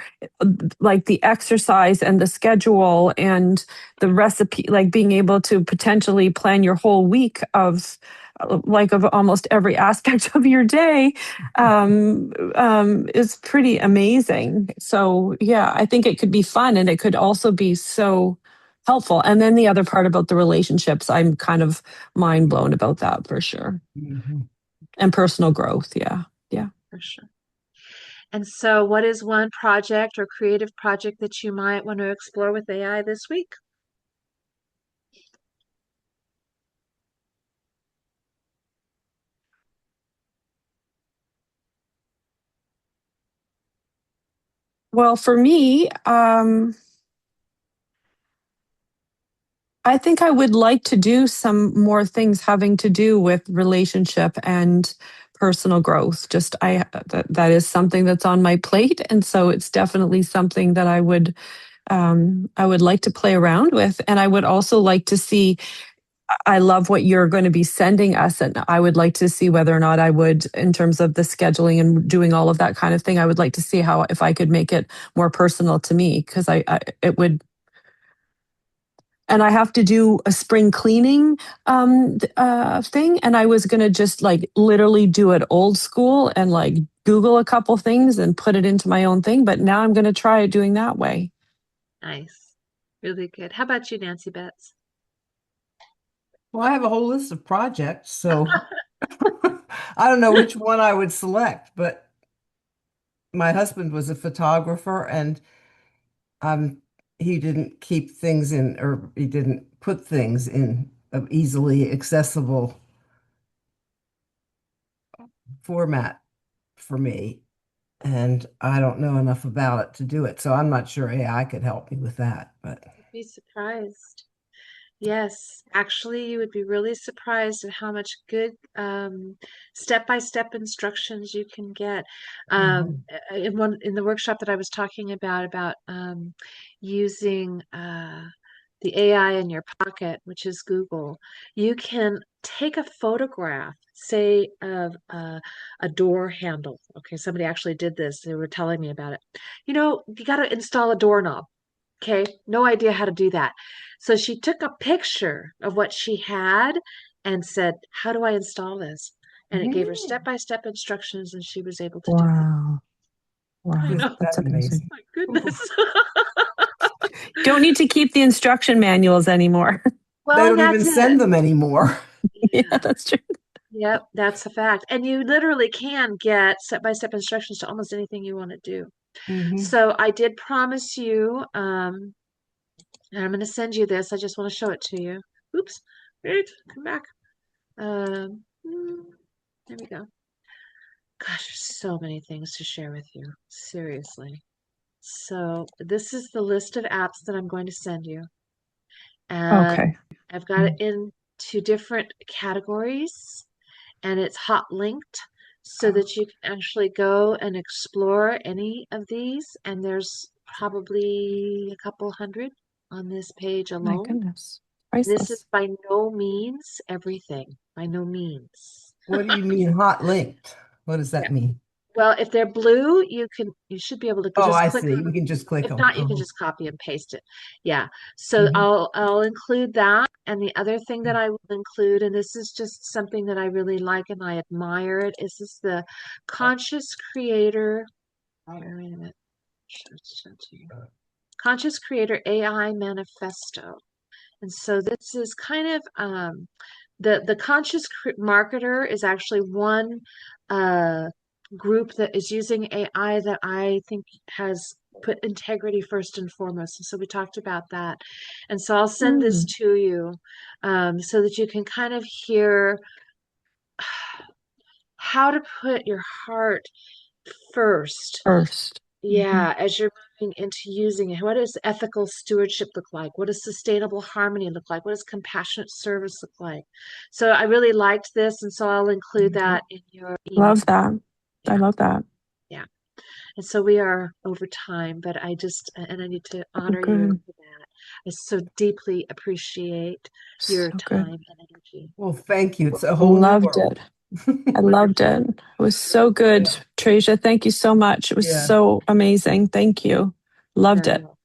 like the exercise and the schedule and the recipe, like being able to potentially plan your whole week of like of almost every aspect of your day, is pretty amazing. So yeah, I think it could be fun, and it could also be so helpful. And then the other part about the relationships, I'm kind of mind blown about that for sure. Mhm. And personal growth. Yeah. Yeah. For sure. And so, what is one project or creative project that you might want to explore with AI this week? Well, for me, I think I would like to do some more things having to do with relationship and personal growth. Just that is something that's on my plate, and so it's definitely something that I would like to play around with, and I would also like to see. I love what you're going to be sending us, and I would like to see whether or not I would, in terms of the scheduling and doing all of that kind of thing. I would like to see how if I could make it more personal to me, because I it would, and I have to do a spring cleaning thing. And I was going to just like literally do it old school and like Google a couple things and put it into my own thing. But now I'm going to try it doing that way. Nice. Really good. How about you, Nancy Betts? Well, I have a whole list of projects, so I don't know which one I would select, but my husband was a photographer and um he didn't keep things in, or he didn't put things in of easily accessible format for me. And I don't know enough about it to do it. So I'm not sure AI could help me with that, but You'd be surprised. Yes, actually, you would be really surprised at how much good step-by-step instructions you can get. Mhm. In the workshop that I was talking about using the AI in your pocket, which is Google, you can take a photograph, say of a door handle. Okay, somebody actually did this. They were telling me about it. You know, you got to install a doorknob. Okay, no idea how to do that. So she took a picture of what she had and said, "How do I install this?" And it gave her Mhm. step-by-step instructions, and she was able to do it. Wow. I Wow. know. Isn't That's that amazing. amazing? My Ooh. goodness. Don't need to keep the instruction manuals anymore. They Well, don't that's even it. send them anymore. Yeah, Yeah. that's true. Yep, that's a fact. And you literally can get step-by-step instructions to almost anything you want to do. Hmm. So I did promise you, and I'm going to send you this. I just want to show it to you. Oops. Wait, come back. There we go. Gosh, there's so many things to share with you. Seriously. So this is the list of apps that I'm going to send you. And Okay. I've got it into different categories, and it's hot linked so that you can actually go and explore any of these. And there's probably a couple hundred on this page My alone. goodness. This is Priceless. by no means everything. By no means. What do you mean hot linked? What does Yeah. that mean? Well, if they're blue, you should be able to Oh, just I click see. on We them. can just click If them. not, you can just copy and paste it. Yeah. So Mhm. I'll include that. And the other thing that I will include, and this is just something that I really like and I admire it, is this the Conscious Creator. Here, wait a minute. Show it to you. Conscious Creator AI Manifesto. And so this is kind of the conscious marketer is actually one uh, group that is using AI that I think has put integrity first and foremost. And so we talked about that. And so I'll send this Hmm. to you so that you can kind of hear how to put your heart first. First. Mhm. Yeah, as you're moving into using it, what does ethical stewardship look like? What does sustainable harmony look like? What does compassionate service look like? So I really liked this, and so I'll include Mhm. that in your email. Love that. I Yeah, love that. yeah. And so we are over time, but I need to honor you Good. for that. I so deeply appreciate your So good. time and energy. Well, thank you. It's a whole new Loved world. it. I loved Wonderful. it. It was so good, Yeah. Tracia. Thank you so much. It was Yeah. so amazing. Thank you. You're Loved very it. welcome.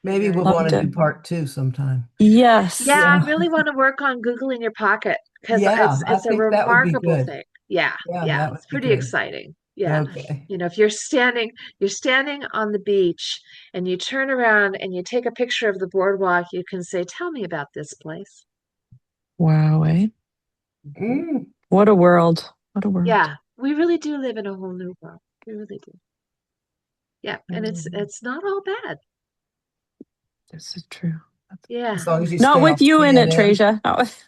You're Maybe very we'll welcome. want Loved to it. do part two sometime. Yes. Yeah, I Yeah. really want to work on Google in your pocket because Yeah, I it's a think that would be remarkable good. thing. Yeah, Yeah, yeah, that would it's be pretty good. exciting. Yeah. Okay. You know, if you're standing on the beach and you turn around and you take a picture of the boardwalk, you can say, "Tell me about this place." Wow, eh? Mm. What a world. What a world. Yeah, we really do live in a whole new world. We really do. Yeah, and Mhm. it's not all bad. This is true. Yeah. As long as you Not stay with off you in it, CNN. Tracia. Not with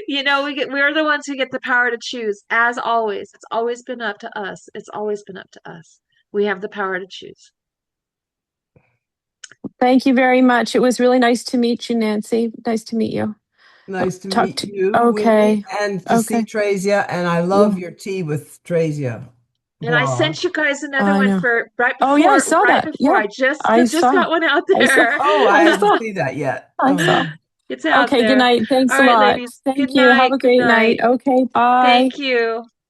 You know, we're the ones who get the power to choose, as always. It's always been up to us. It's always been up to us. We have the power to choose. Thank you very much. It was really nice to meet you, Nancy. Nice to meet you. Nice to Talk meet to you, Winnie, Okay. and to see Okay. Trazia. And I love Yeah. your tea with Trazia And I blog. sent you guys another I one know. for Oh yeah, I saw right that. before Yeah. I I just saw. got one out I saw. there. Oh, I I hadn't saw. seen that yet. I Oh, saw. yeah. It's out Okay, good there. night. All Thanks a right, lot. ladies. Good Thank you. Have night. a Good great night. night. Okay, bye. Thank you.